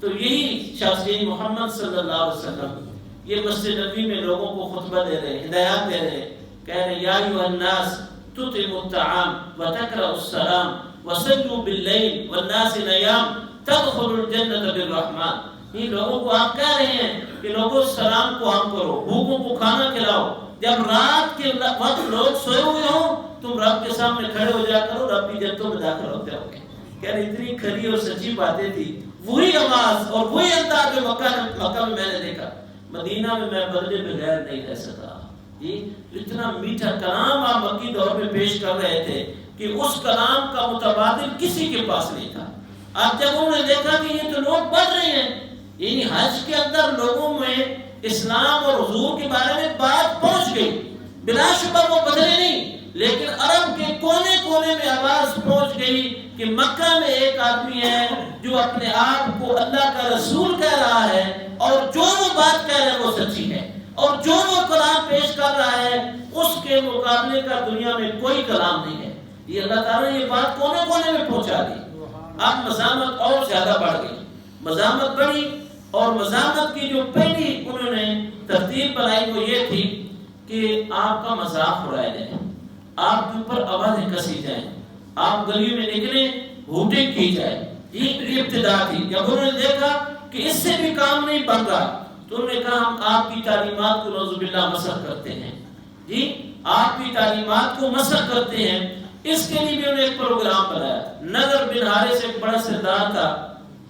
تو یہی شخص محمد صلی اللہ علیہ وسلم یہ مسجد نبوی میں لوگوں کو خطبہ دے رہے، ہدایات دے رہے، کہہ رہے یا ایھا الناس تطعموا الطعام وتقرؤوا السلام وصلوا باللیل والناس نیام تدخلوا الجنة بالرحمن. یہ لوگوں کو آپ کہہ رہے ہیں کہ لوگوں سلام کو عام کرو، بھوکوں کو کھانا کھلاؤ، جب رات کے وقت لوگ سوئے ہوئے ہوں تم رب کے سامنے کھڑے ہو جا کرو، رب کی جنتوں میں داخل ہوتے ہو گے. کہہ رہے اتنی کھری اور سچی باتیں تھی. وہی آواز اور وہی انداز جو مکہ میں نے دیکھا، مدینہ میں میں بدلے بغیر نہیں رہ سکا. جی اتنا میٹھا کلام آپ مکی دور میں پیش کر رہے تھے کہ اس کلام کا متبادل کسی کے پاس نہیں تھا. اب جب انہوں نے دیکھا کہ یہ تو لوگ بڑھ رہے ہیں، یعنی حج کے اندر لوگوں میں اسلام اور حضور کے بارے میں بات پہنچ گئی، بلا شبہ وہ بدلے نہیں، لیکن عرب کے کونے کونے میں آواز پہنچ گئی کہ مکہ میں ایک آدمی ہے جو اپنے آپ کو اللہ کا رسول کہہ رہا ہے اور جو وہ بات کہہ رہا ہے وہ سچی ہے، اور جو وہ کلام پیش کر رہا ہے اس کے مقابلے کا دنیا میں کوئی کلام نہیں ہے. یہ اللہ تعالیٰ نے یہ بات کونے کونے میں پہنچا دی. اب مزاحمت اور زیادہ بڑھ گئی، مزاحمت بڑھی، اور مزاحمت کی جو پہلی انہوں نے ترتیب بنائی وہ یہ تھی کہ آپ کا مذاق اڑایا جائے، آپ کے اوپر آوازیں کسی جائیں، آپ گلیوں میں نکلیں ہوٹنگ کی جائے، یہ ابتدا تھی۔ جب انہوں نے دیکھا کہ اس سے بھی کام نہیں بن رہا تو انہوں نے کہا ہم آپ کی تعلیمات کو نعوذ باللہ مسخ کرتے ہیں، جی آپ کی تعلیمات کو مسخ کرتے ہیں۔ اس کے لیے بھی انہوں نے ایک پروگرام بنایا۔ نذر بن حارث ایک بڑا سردار تھا،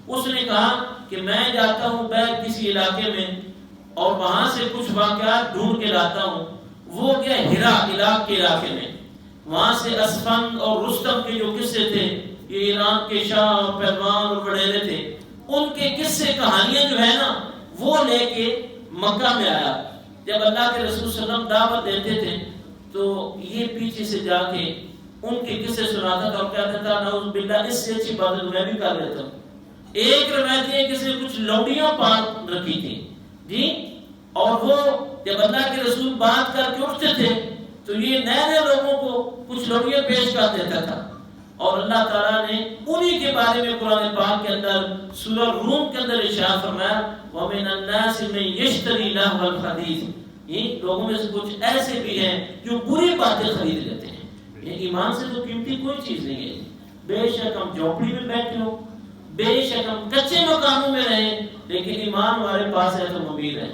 اس نے کہا کہ میں جاتا ہوں بیت کسی علاقے میں اور وہاں سے کچھ واقعات ڈھونڈ کے لاتا ہوں۔ وہ گیا ہرا عراق کے علاقے میں، وہاں سے اسفند اور رستم کے جو قصے تھے، یہ ایران کے شاہ اور پہلوان اور وڈیرے تھے، ان کے قصے کہانیاں جو ہے نا وہ لے کے مکہ میں آیا۔ جب اللہ کے رسول صلی اللہ علیہ وسلم دعوت دیتے تھے تو یہ پیچھے سے جا کے ان کے قصے سناتا تھا اور کہتا تھا نعوذ باللہ اس سے اچھی بات میں بھی کر لیتا ہوں۔ ایک روایت ہے کسی نے کچھ لوڑیاں پار رکھی تھی، جی، اور وہ جب اللہ کے رسول بات کر کے اٹھتے تھے تو یہ نئے نئے لوگوں کو کچھ لوڑیاں پیش کر دیتا تھا، اور اللہ تعالیٰ نے انہی کے بارے میں قرآن پاک کے اندر سورہ روم کے اندر ارشاد فرمایا وَمِنَ النَّاسِ مَن يَشْتَرِي لَهْوَ الْحَدِيثِ، یہ لوگوں میں سے کچھ ایسے بھی ہیں جو بری باتیں خرید لیتے ہیں۔ یہ ایمان سے تو قیمتی کوئی چیز نہیں ہے۔ بے شک ہم جھونپڑی میں بیٹھے ہو، بے شک ہم کچے مکانوں میں رہیں، لیکن ایمان ہمارے پاس ہے تو ہم امید ہیں،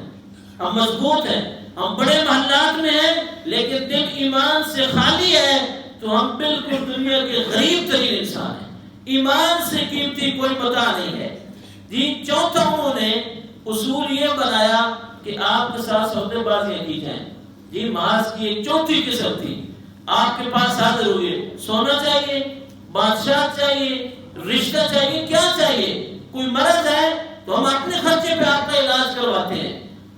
ہم مضبوط ہیں۔ ہم بڑے محلات میں ہیں لیکن دل ایمان سے خالی ہے تو ہم بالکل دنیا کے غریب ترین انسان ہیں۔ ایمان سے قیمتی کوئی متاع نہیں ہے۔ جی چوتھا انہوں نے اصول یہ بنایا کہ آپ کے ساتھ سودے بازیاں کی جائیں۔ جی محاذ کی ایک چوتھی قسم تھی، آپ کے پاس حاضر ہوئے، سونا چاہیے، بادشاہ چاہیے، رشتہ چاہیے، کیا چاہیے؟ کوئی مرض ہے تو ہم اپنے خرچے پہ آپ کا علاج کرواتے ہیں۔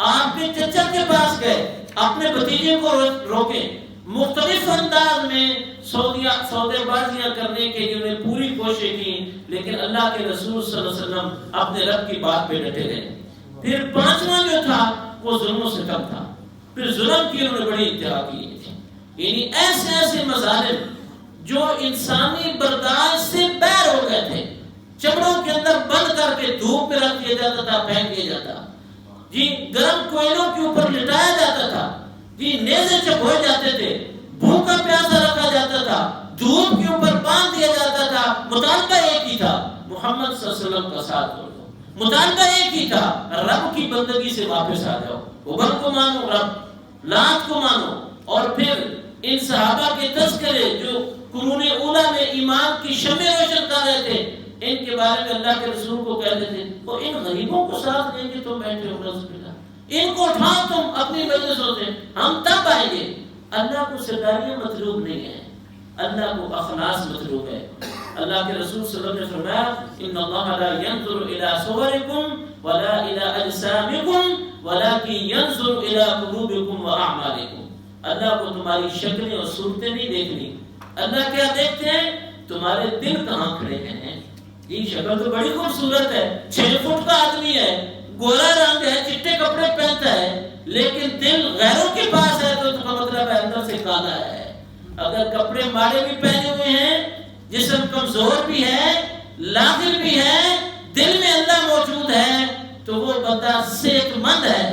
آپ کے چچا کے پاس گئے، اپنے بھتیجے کو روکیں، مختلف انداز میں سودے بازیاں کرنے کے لیے انہیں پوری کوشش کی، لیکن اللہ کے رسول صلی اللہ علیہ وسلم اپنے رب کی بات پہ ڈٹے رہے۔ پھر پانچواں جو تھا وہ ظلم و ستم تھا، پھر ظلم کی انہوں نے بڑی انتہا کی تھی، یعنی ایسے ایسے مظالم جو انسانی برداشت سے باہر ہو گئے تھے، چمڑوں کے اندر بند کر کے دھوپ میں رکھ دیا جاتا تھا، پھینک دیا جاتا، جی گرم کوئلوں کے اوپر لٹایا جاتا تھا، جی نیزے چبھوئے جاتے تھے، بھوکا پیاسا رکھا جاتا تھا، دھوپ کے اوپر باندھ دیا جاتا تھا۔ مطالبہ ایک ہی تھا، محمد صلی اللہ علیہ وسلم کا ساتھ چھوڑ دو۔ مطالبہ ایک ہی تھا، رب کی بندگی سے واپس آ جاؤ، حبل کو مانو، رب لات کو مانو۔ اور پھر ان صحابہ کے تذکرے جو قرون اولیٰ میں ایمان کی شمع روشن کر رہے تھے، ان کے بارے میں اللہ کے رسول کو کہتے تھے وہ ان غریبوں کو ساتھ لیں گے تم بیٹھے ہو، ان کو اٹھاؤ تم اپنی مجلسوں سے، ہم تب آئیں گے۔ اللہ کو سرداریاں مطلوب نہیں ہے، اللہ کو اخلاص مطلوب ہے۔ اللہ کے رسول صلی اللہ علیہ وسلم نے فرمایا ان اللہ لا ينظر الى صورکم ولا الى اجسامکم ولكن ينظر الى قلوبکم واعمالکم۔ اللہ کو تمہاری شکلیں اور صورتیں نہیں دیکھنی، اللہ کیا دیکھتے ہیں؟ تمہارے دل کہاں کھڑے ہیں۔ یہ شکل تو بڑی خوبصورت ہے، 6 فٹ کا آدمی ہے، گورا رنگ ہے، چٹے کپڑے پہنتا ہے، لیکن دل غیروں کے پاس ہے تو اس کا مطلب ہے اندر سے کالا ہے۔ اگر کپڑے ماڑے بھی پہنے ہوئے ہیں، جسم کمزور بھی ہے، لاغر بھی ہے، دل میں اللہ موجود ہے تو وہ بندہ صحت مند ہے،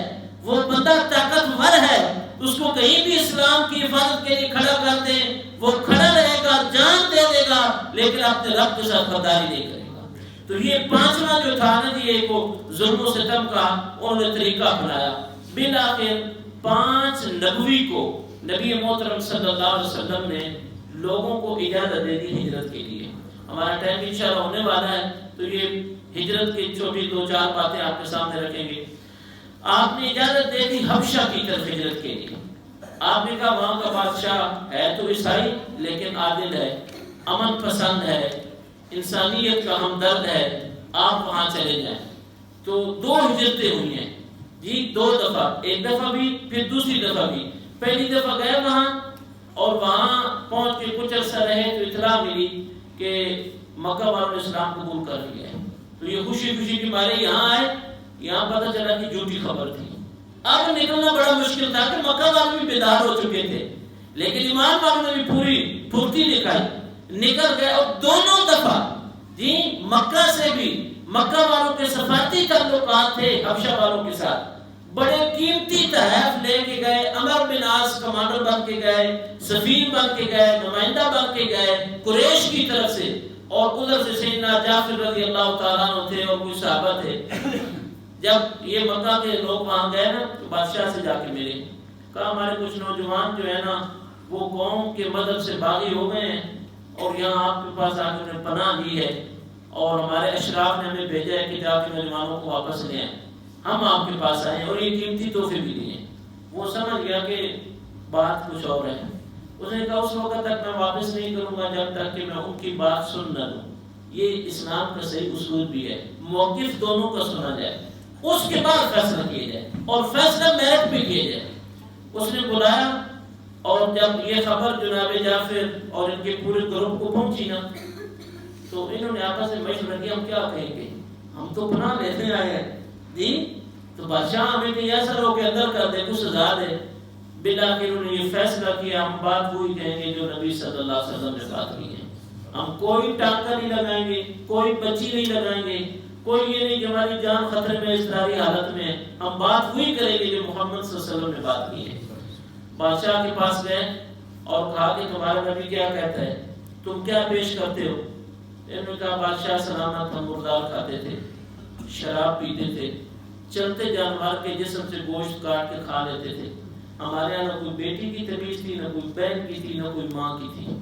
وہ بندہ طاقتور ہے۔ اس کو کہیں بھی اسلام کی حفاظت کے لیے کھڑا کر دیں، وہ کھڑا رہے گا، جان دے دے گا، لیکن اپنے رب کے ساتھ غداری نہیں کرے گا۔ تو یہ پانچواں جو تھا نا جی ایک ظلم و ستم کا انہوں نے طریقہ اپنایا۔ بالآخر 5 نبوی کو نبی محترم صلی اللہ علیہ وسلم نے لوگوں کو اجازت دے دی ہجرت کے لیے۔ ہمارا ٹائم انشاءاللہ ہونے والا ہے تو یہ ہجرت کی چھوٹی 2-4 باتیں آپ کے سامنے رکھیں گے۔ آپ نے اجازت دے دی حبشہ کی طرف ہجرت کے لیے۔ آپ نے کہا وہاں کا بادشاہ ہے تو عیسائی لیکن عادل ہے، امن پسند ہے، انسانیت کا ہمدرد ہے، آپ وہاں چلے جائیں۔ تو 2 ہجرتیں ہوئی ہیں جی، 2 دفعہ، ایک دفعہ بھی پھر دوسری دفعہ بھی۔ پہلی دفعہ گئے وہاں اور وہاں پہنچ کے کچھ عرصہ رہے تو اطلاع ملی کہ مکہ والوں نے اسلام قبول کر لیا ہے۔ تو یہ خوشی خوشی کے مارے یہاں آئے، یہاں پتہ چلا کہ جھوٹی خبر تھی۔ اب نکلنا بڑا مشکل تھا کہ مکہ والے بھی بیدار ہو چکے تھے، لیکن ایمان والوں نے بھی پوری پھرتی دکھائی، نکل گئے۔ اور دونوں دفعہ جی مکہ سے بھی، مکہ والوں کے سفارتی تعلقات تھے حبشہ والوں کے ساتھ، بڑے قیمتی تحائف لے کے گئے، عمر بن عاص کمانڈر بن کے گئے، سفیر بن کے گئے، نمائندہ بن کے گئے قریش کی طرف سے، اور ادھر سے سیدنا جعفر رضی اللہ تعالیٰ عنہ تھے اور کچھ صحابہ تھے۔ جب یہ مکہ کے لوگ وہاں گئے نا تو بادشاہ سے جا کے ملے، کہا ہمارے کچھ نوجوان جو ہے نا وہ قوم کے مذہب سے باغی ہو گئے ہیں اور یہاں آپ کے پاس آ کے انہیں پناہ دی ہے، اور ہمارے اشراف نے ہمیں بھیجا ہے کہ جا کے نوجوانوں کو واپس لے آئیں، ہم آپ کے پاس آئے اور یہ قیمتی تحفے بھی دیے۔ وہ سمجھ گیا کہ بات کچھ اور ہے، اس نے کہا اس وقت تک میں واپس نہیں کروں گا جب تک کہ میں ان کی بات سن نہ لوں۔ یہ اسلام کا صحیح اصول بھی ہے، موقف دونوں کا سنا جائے، اس کے بعد فیصلہ کیا جائے، اور فیصلہ میرٹ پہ کیا جائے۔ اس نے بلایا، اور جب یہ خبر جناب جعفر اور ان کے پورے گروپ کو پہنچی نا تو انہوں نے آپس میں مشورہ کیا ہم کیا کہیں گے، ہم تو پناہ لیتے آئے ہیں جی، تو بادشاہ ہمیں کہیں ایسا رو کے اندر کر دے، کچھ سزا دے۔ بالآخر انہوں نے یہ فیصلہ کیا ہم بات وہی کہیں گے جو نبی صلی اللہ علیہ وسلم نے بات کی ہے، ہم کوئی ٹانکا نہیں لگائیں گے، کوئی بچی نہیں لگائیں گے، کوئی یہ نہیں کہ ہماری جان خطرے میں اضطراری حالت میں، ہم بات وہی کریں گے جو محمد صلی اللہ علیہ وسلم نے بات کی ہے۔ بادشاہ کے پاس گئے اور کہا کہ تمہارا نبی کیا کہتا ہے، تم کیا پیش کرتے ہو؟ انہوں نے کہا بادشاہ سلامت ہم مردار کھاتے تھے، شراب پیتے تھے، چلتے جانور کے جسم سے گوشت کاٹ کے کھا لیتے تھے، ہمارے یہاں نہ کوئی بیٹی کی تمیز تھی، نہ کوئی بہن کی تھی، نہ کوئی ماں کی تھی،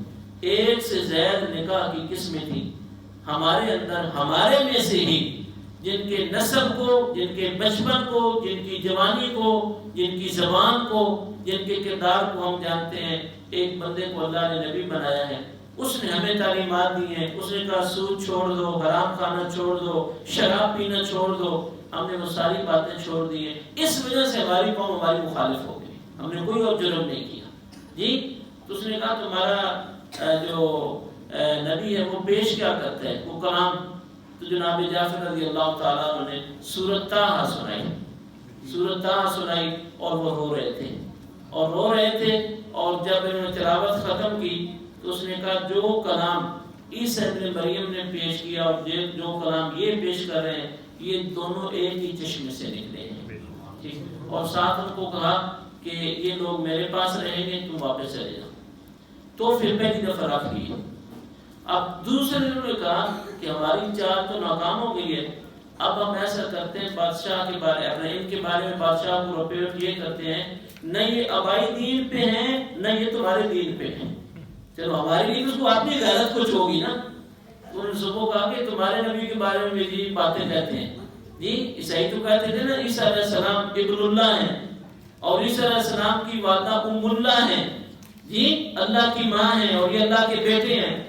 ایک سے زائد نکاح کی قسمیں تھی ہمارے اندر، ہمارے میں سے ہی جن کے نسب کو، جن کے بچپن کو، جن کی جوانی کو، جن کی زبان کو، جن کے کردار کو ہم جانتے ہیں، ایک بندے کو اللہ نے نبی بنایا ہے، اس نے ہمیں تعلیمات دی ہیں، اس نے کہا سود چھوڑ دو، حرام کھانا چھوڑ دو، شراب پینا چھوڑ دو، ہم نے وہ ساری باتیں چھوڑ دی ہیں، اس وجہ سے ہماری قوم ہماری مخالف ہو گئی، ہم نے کوئی اور جرم نہیں کیا جی۔ تو اس نے کہا تمہارا جو نبی ہے وہ پیش کیا کرتا ہے، وہ کلام؟ تو جناب جعفر رضی اللہ تعالیٰ عنہ نے سورۃ طٰہٰ سنائی، سورۃ طٰہٰ سنائی، اور وہ رو رہے تھے اور رو رہے تھے، اور جب انہوں نے تلاوت ختم کی تو اس نے کہا جو کلام عیسیٰ ابن مریم نے پیش کیا اور جو کلام یہ پیش کر رہے ہیں یہ دونوں ایک ہی چشمے سے نکلے ہیں، ٹھیک، اور ساتھ ان کو کہا کہ یہ لوگ میرے پاس رہیں گے، تم واپس چلے جاؤ۔ تو پھر پہلی دفعہ رکھ لی۔ اب دوسرے دن نے کہا کہ ہماری چال تو ناکام ہو گئی ہے، اب ہم ایسا کرتے ہیں بادشاہ کے بارے میں، ان کے بارے میں بادشاہ کو رپورٹ یہ کرتے ہیں نہ یہ آبائی دین پہ ہیں نہ یہ تمہارے دین پہ ہیں، چلو ہمارے لیے اس کو اپنی غیرت کچھ ہوگی نا۔ تو انہوں نے سب کو کہا کہ تمہارے نبی کے بارے میں یہ باتیں کہتے ہیں جی، عیسائی تو کہتے تھے نا عیسیٰ علیہ السلام ابن اللہ ہیں، اور عیسیٰ علیہ السلام کی والدہ ام اللہ ہیں جی، اللہ کی ماں ہیں اور یہ اللہ کے بیٹے ہیں۔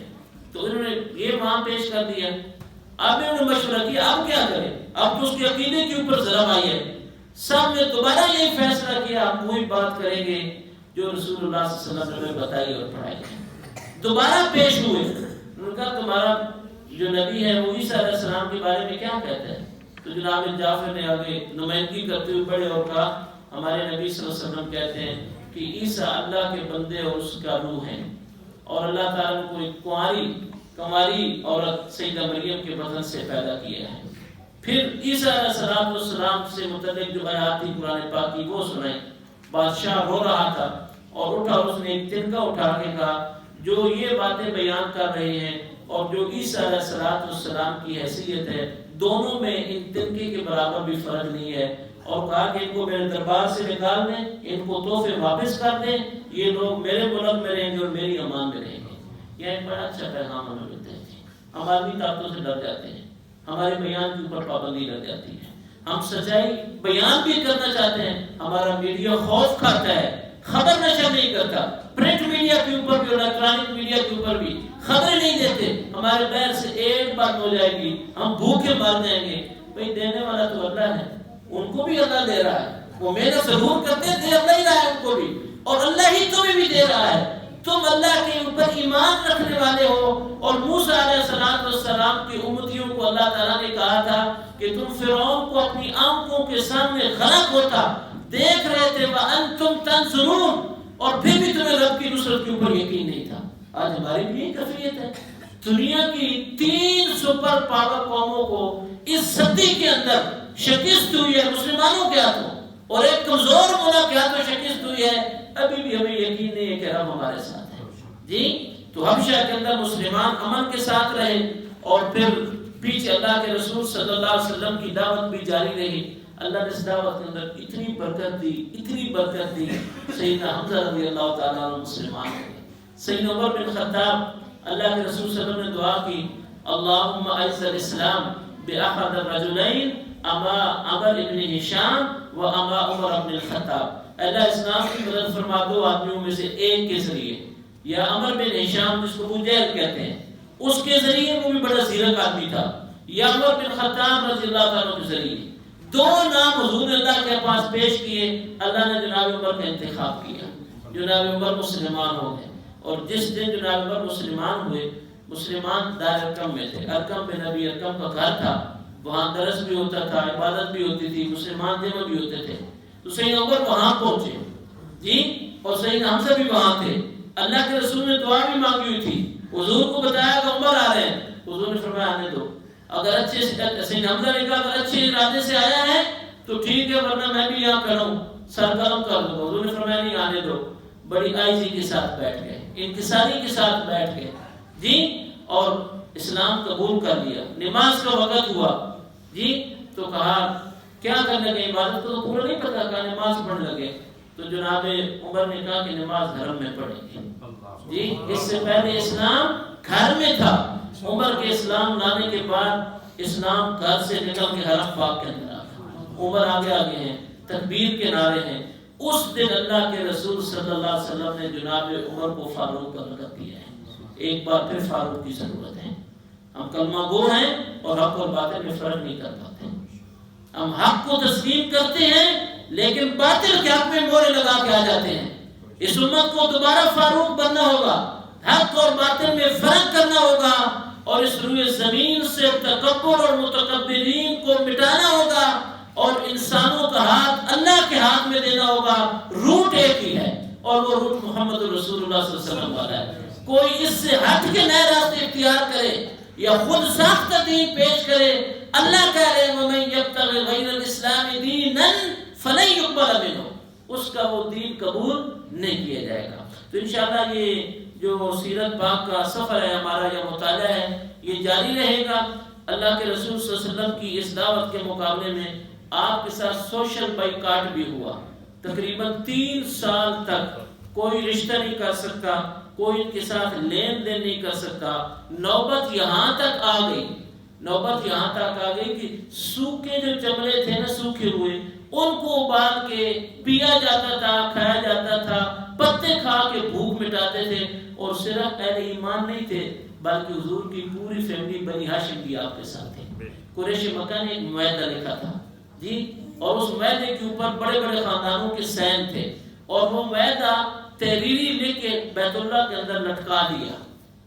تو انہوں نے یہ ماں پیش کر دیا۔ اب انہوں نے مشورہ کیا اب کیا کریں، اب تو اس کے عقیدے کے اوپر ظلم آئی ہے، سب نے دوبارہ یہ فیصلہ کیا ہم وہی بات کریں گے جو رسول اللہ صلی اللہ علیہ وسلم نے بتائی اور پڑھائی۔ دوبارہ پیش ہوئے، انہوں نے کہا تمہارا جو نبی ہے وہ عیسیٰ علیہ السلام کے بارے میں کیا کہتا ہے؟ تو جناب جعفر نے آگے نمائندگی کرتے ہوئے پڑھے اور کہا ہمارے نبی صلی اللہ علیہ وسلم کہتے ہیں کہ عیسیٰ اللہ کے بندے اور اس کا روح ہے، اور اللہ تعالیٰ نے کو ایک کنواری عورت سیدہ مریم کے بدن سے پیدا کیا ہے۔ پھر عیسیٰ علیہ السلام سے متعلق جو آیات تھی قرآن پاک کی وہ سنائیں۔ بادشاہ رو رہا تھا اور اٹھا، اس نے ایک تنکا اٹھا کے کہا جو یہ باتیں بیان کر رہے ہیں اور جو عیسیٰ علیہ السلام کی حیثیت ہے دونوں میں ان تنکے کے برابر بھی فرق نہیں ہے، اور کہا کہ ان کو میرے دربار سے نکال دیں، ان کو تحفے واپس کر دیں، یہ لوگ میرے ملک میں رہیں گے اور میری امان میں رہیں گے۔ یہ ایک بڑا اچھا پیغام ہمیں ملتا ہے۔ ہم عالمی طاقتوں سے ڈر جاتے ہیں، ہمارے بیان کے اوپر پابندی لگ جاتی ہے، ہم سچائی بیان بھی کرنا چاہتے ہیں، ہمارا میڈیا خوف کھاتا ہے، خبر نشر نہیں کرتا، پرنٹ میڈیا کے اوپر بھی، الیکٹرانک میڈیا کے اوپر بھی خبریں نہیں دیتے، ہمارے پیر سے ایک بات ہو جائے گی ہم بھوکے مار جائیں گے۔ بھئی دینے والا تو اللہ ہے، ان کو بھی اللہ دے رہا ہے، وہ محنت ضرور کرتے ہیں، دے اللہ ہی رہا ہے ان کو بھی، اور اللہ ہی تمہیں بھی دے رہا ہے۔ تم اللہ کے اوپر ایمان رکھنے والے ہو، اور موسیٰ علیہ السلام کی امتیوں کو اللہ تعالیٰ نے کہا تھا کہ تم فرعون کو اپنی آنکھوں کے سامنے غرق ہوتا دیکھ رہے تھے وَأَنْتُمْ تَنْظُرُونَ، اور پھر بھی تمہیں رب کی نصرت کے اوپر یقین نہیں تھا۔ آج ہماری بھی یہی کیفیت ہے۔ دنیا کی 3 سپر پاور قوموں کو اس صدی کے اندر شکست ہوئی ہے مسلمانوں کے ہاتھوں، اور ایک کمزور ملک کیا تو شکست ہوئی ہے، ابھی بھی ہمیں یقین نہیں ہے کہ رب ہمارے ساتھ ہے جی۔ تو حبشہ کے اندر مسلمان امن کے ساتھ رہے، اور پھر پیچھے اللہ کے رسول صلی اللہ علیہ وسلم کی دعوت بھی جاری رہی۔ اللہ نے اس دعوت کے اندر اتنی برکت دی، اتنی برکت دی، سیدنا حمزہ رضی اللہ تعالیٰ عنہ مسلمان ہوئے۔ سیدنا عمر بن خطاب، اللہ کے رسول صلی اللہ علیہ وسلم نے دعا کی، اللہم اعز الاسلام باحد الرجلین ابا عمر بن ہشام و ابا عمر بن الخطاب، اللہ اسلام کی مدد فرما دو آدمیوں میں سے ایک کے ذریعے، یا عمر بن ہشام جس کو ابو جہل کہتے ہیں اس کے ذریعے، وہ بھی بڑا زیرک آدمی تھا، یا عمر بن خطاب رضی اللہ تعالیٰ کے ذریعے۔ دو نام حضور اللہ کے پاس پیش کیے، اللہ نے جناب عمر کا انتخاب کیا، جناب عمر مسلمان ہو گئے۔ اور جس دن جناب عمر مسلمان ہوئے، مسلمان دار ارکم میں تھے، ارکم میں نبی ارکم کا گھر تھا، وہاں درس بھی ہوتا تھا، عبادت بھی ہوتی تھی، مسلمان جمع بھی ہوتے تھے۔ تو سیدنا عمر وہاں پہنچے جی، اور سیدنا حمزہ بھی وہاں تھے۔ اللہ کے رسول نے دعا بھی مانگی ہوئی تھی، حضور کو بتایا کہ عمر آ رہے ہیں، حضور نے فرمایا آنے دو، اگر اچھے سے، سیدنا حمزہ نے کہا اگر اچھے ارادے سے آیا ہے تو ٹھیک ہے، ورنہ میں بھی یہاں کھڑا ہوں، سرگرم کر دوں گا۔ حضور نے فرمایا نہیں، آنے دو۔ بڑی عاجزی کے ساتھ بیٹھ گئے، انکساری کے ساتھ بیٹھ گئے جی، اور اسلام قبول کر لیا۔ نماز کا وقت ہوا جی، تو کہا کیا کرنے لگے، عبادت کو تو پورا نہیں پتا، کہا نماز پڑھنے لگے۔ تو جناب عمر نے کہا کہ نماز حرم میں پڑھیں گے جی، اس سے پہلے اسلام گھر میں تھا، عمر کے اسلام لانے کے بعد اسلام گھر سے نکل کے حرم پاک کے اندر آ گیا۔ عمر آگے آگے ہیں، تکبیر کے نعرے ہیں۔ اس دن اللہ کے رسول صلی اللہ علیہ وسلم نے جناب عمر کو فاروق کا لقب دیا ہے۔ ایک بار پھر فاروق کی ضرورت ہے۔ ہم کلمہ گو ہیں اور حق اور باطل میں فرق نہیں کر پاتے، ہم حق کو تسلیم کرتے ہیں لیکن باطل کے حق میں مورے لگا کے آ جاتے ہیں۔ اس امت کو دوبارہ فاروق بننا ہوگا، حق اور باطل میں فرق کرنا ہوگا، اور اس روئے زمین سے تکبر اور متکبرین کو مٹانا ہوگا، اور انسانوں کا ہاتھ اللہ کے ہاتھ میں دینا ہوگا۔ روٹ ایک ہی ہے، اور وہ روٹ محمد رسول اللہ صلی اللہ علیہ وسلم والا ہے۔ کوئی اس سے ہٹ کے نئے راستے اختیار کرے یا خود ساختہ دین پیش کرے، اللہ کہہ رہے ہیں وَمَن يَبْتَغِ غَيْرَ الْإِسْلَامِ دِينًا فَلَن يُقْبَلَ مِنْهُ، اس کا وہ دین قبول نہیں کیا جائے گا۔ تو انشاءاللہ یہ جو سیرت پاک کا سفر ہے ہمارا، یا مطالعہ ہے، یہ جاری رہے گا۔ اللہ کے رسول صلی اللہ علیہ وسلم کی اس دعوت کے مقابلے میں آپ کے ساتھ سوشل بائیکاٹ بھی ہوا۔ تقریباً 3 سال تک کوئی رشتہ نہیں کر سکتا، کوئی ان کے ساتھ لین دین نہیں کر سکتا۔ نوبت یہاں تک آ گئی، نوبت یہاں تک آ گئی کہ سوکھے جو چمڑے تھے نا، سوکھے ہوئے، ان کو ابال کے پیا جاتا تھا، کھایا جاتا تھا، پتے کھا کے بھوک مٹاتے تھے۔ اور صرف اہل ایمان نہیں تھے بلکہ حضور کی پوری فیملی بنی ہاشم بھی آپ کے ساتھ تھے۔ قریش مکہ نے ایک معاہدہ لکھا تھا جی، اور اس معاہدے کے اوپر بڑے بڑے خاندانوں کے سین تھے، اور وہ معاہدہ تحریری لکھ کے بیت اللہ کے اندر لٹکا دیا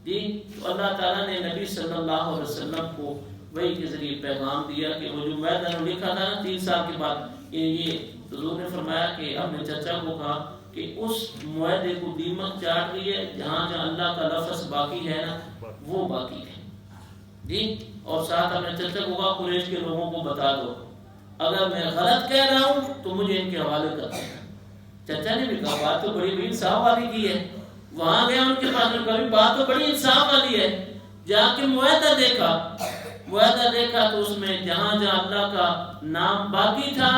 جی۔ تو اللہ تعالیٰ نے نبی صلی اللہ علیہ وسلم کو وحی کے ذریعے پیغام دیا کہ وہ جو معاہدہ نے لکھا تھا نا 3 سال کے بعد، یہ حضور نے فرمایا کہ اپنے چچا کو کہا کہ اس معاہدے کو دیمک چاٹ لیے، جہاں جہاں اللہ کا لفظ باقی ہے نا وہ باقی ہے جی۔ اور ساتھ اپنے چچا کو کہا قریش کے لوگوں کو بتا دو، اگر میں غلط کہہ رہا ہوں تو مجھے ان کے حوالے کر دیں۔ چچا نے بھی کہا بات تو بڑی انصاف والی کی ہے، وہاں گیا ان کے پاس، کبھی بات تو بڑی انصاف والی ہے۔ جا کے معاہدہ دیکھا، معاہدہ دیکھا تو اس میں جہاں جہاں اللہ کا نام باقی تھا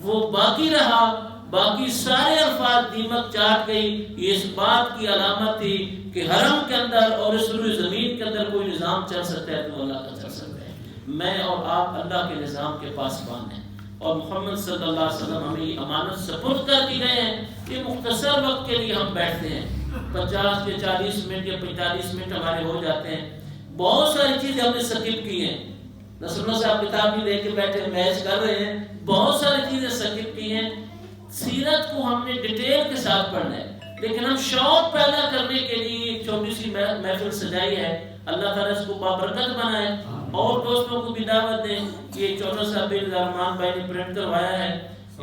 وہ باقی رہا، باقی سارے الفاظ دیمک چاٹ گئی۔ یہ اس بات کی علامت تھی کہ حرم کے اندر اور اس روئے زمین کے اندر کوئی نظام چل سکتا ہے تو اللہ کا چل سکتا ہے۔ میں اور آپ اللہ کے نظام کے پاسبان ہیں، اور محمد صلی اللہ علیہ وسلم ہمیں یہ امانت سپرد کر دی گئے ہیں کہ مختصر وقت کے لیے ہم بیٹھتے ہیں، 50 یا 40 منٹ یا 45 منٹ ہمارے ہو جاتے ہیں۔ بہت ساری چیزیں ہم نے سکپ کی ہیں، نصراللہ صاحب کتاب بھی لے کے بیٹھے میچ کر رہے ہیں، بہت ساری چیزیں سکپ کی ہیں۔ سیرت کو ہم نے ڈیٹیل کے ساتھ پڑھنا ہے، لیکن ہم شوق پیدا کرنے کے لیے ایک چھوٹی سی محفل سجائی ہے۔ اللہ تعالیٰ اس کو بابرکت بنائے، اور دوستوں کو بھی دعوت دیں۔ یہ 14 صاحب بن رحمان بھائی نے پرنٹ کروایا ہے،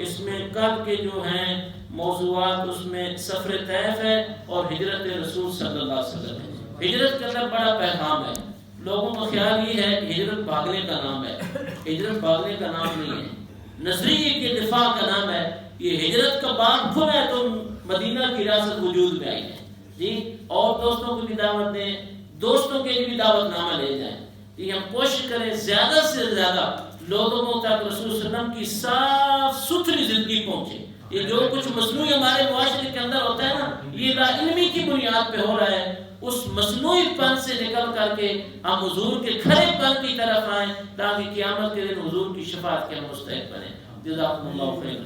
اس میں کل کے جو ہیں موضوعات، اس میں سفر طیف ہے اور ہجرت رسول صلی اللہ علیہ وسلم ہے۔ ہجرت کے اندر بڑا پیغام ہے۔ لوگوں کا خیال یہ ہے کہ ہجرت بھاگنے کا نام ہے، ہجرت بھاگنے کا نام نہیں ہے۔ نظریے کے دفاع کا نام ہے. یہ ہجرت کا باب کھلا ہے تو مدینہ کی ریاست وجود میں آئی ہے جی. اور دوستوں کو بھی دعوت دیں, دوستوں کے لیے بھی دعوت نامہ لے جائیں جی. ہم کوشش کریں زیادہ سے زیادہ لوگوں تک رسول صلی اللہ علیہ وسلم کی صاف ستھری زندگی پہنچے. یہ جو کچھ مصنوعی ہمارے معاشرے کے اندر ہوتا ہے نا, یہ لا علمی کی بنیاد پہ ہو رہا ہے. اس مصنوعی پن سے نکل کر کے ہم حضور کے کھڑے پن کی طرف آئیں تاکہ قیامت کے دن حضور کی شفاعت کے ہم مستحق بنیں. جزاکم اللہ خیر.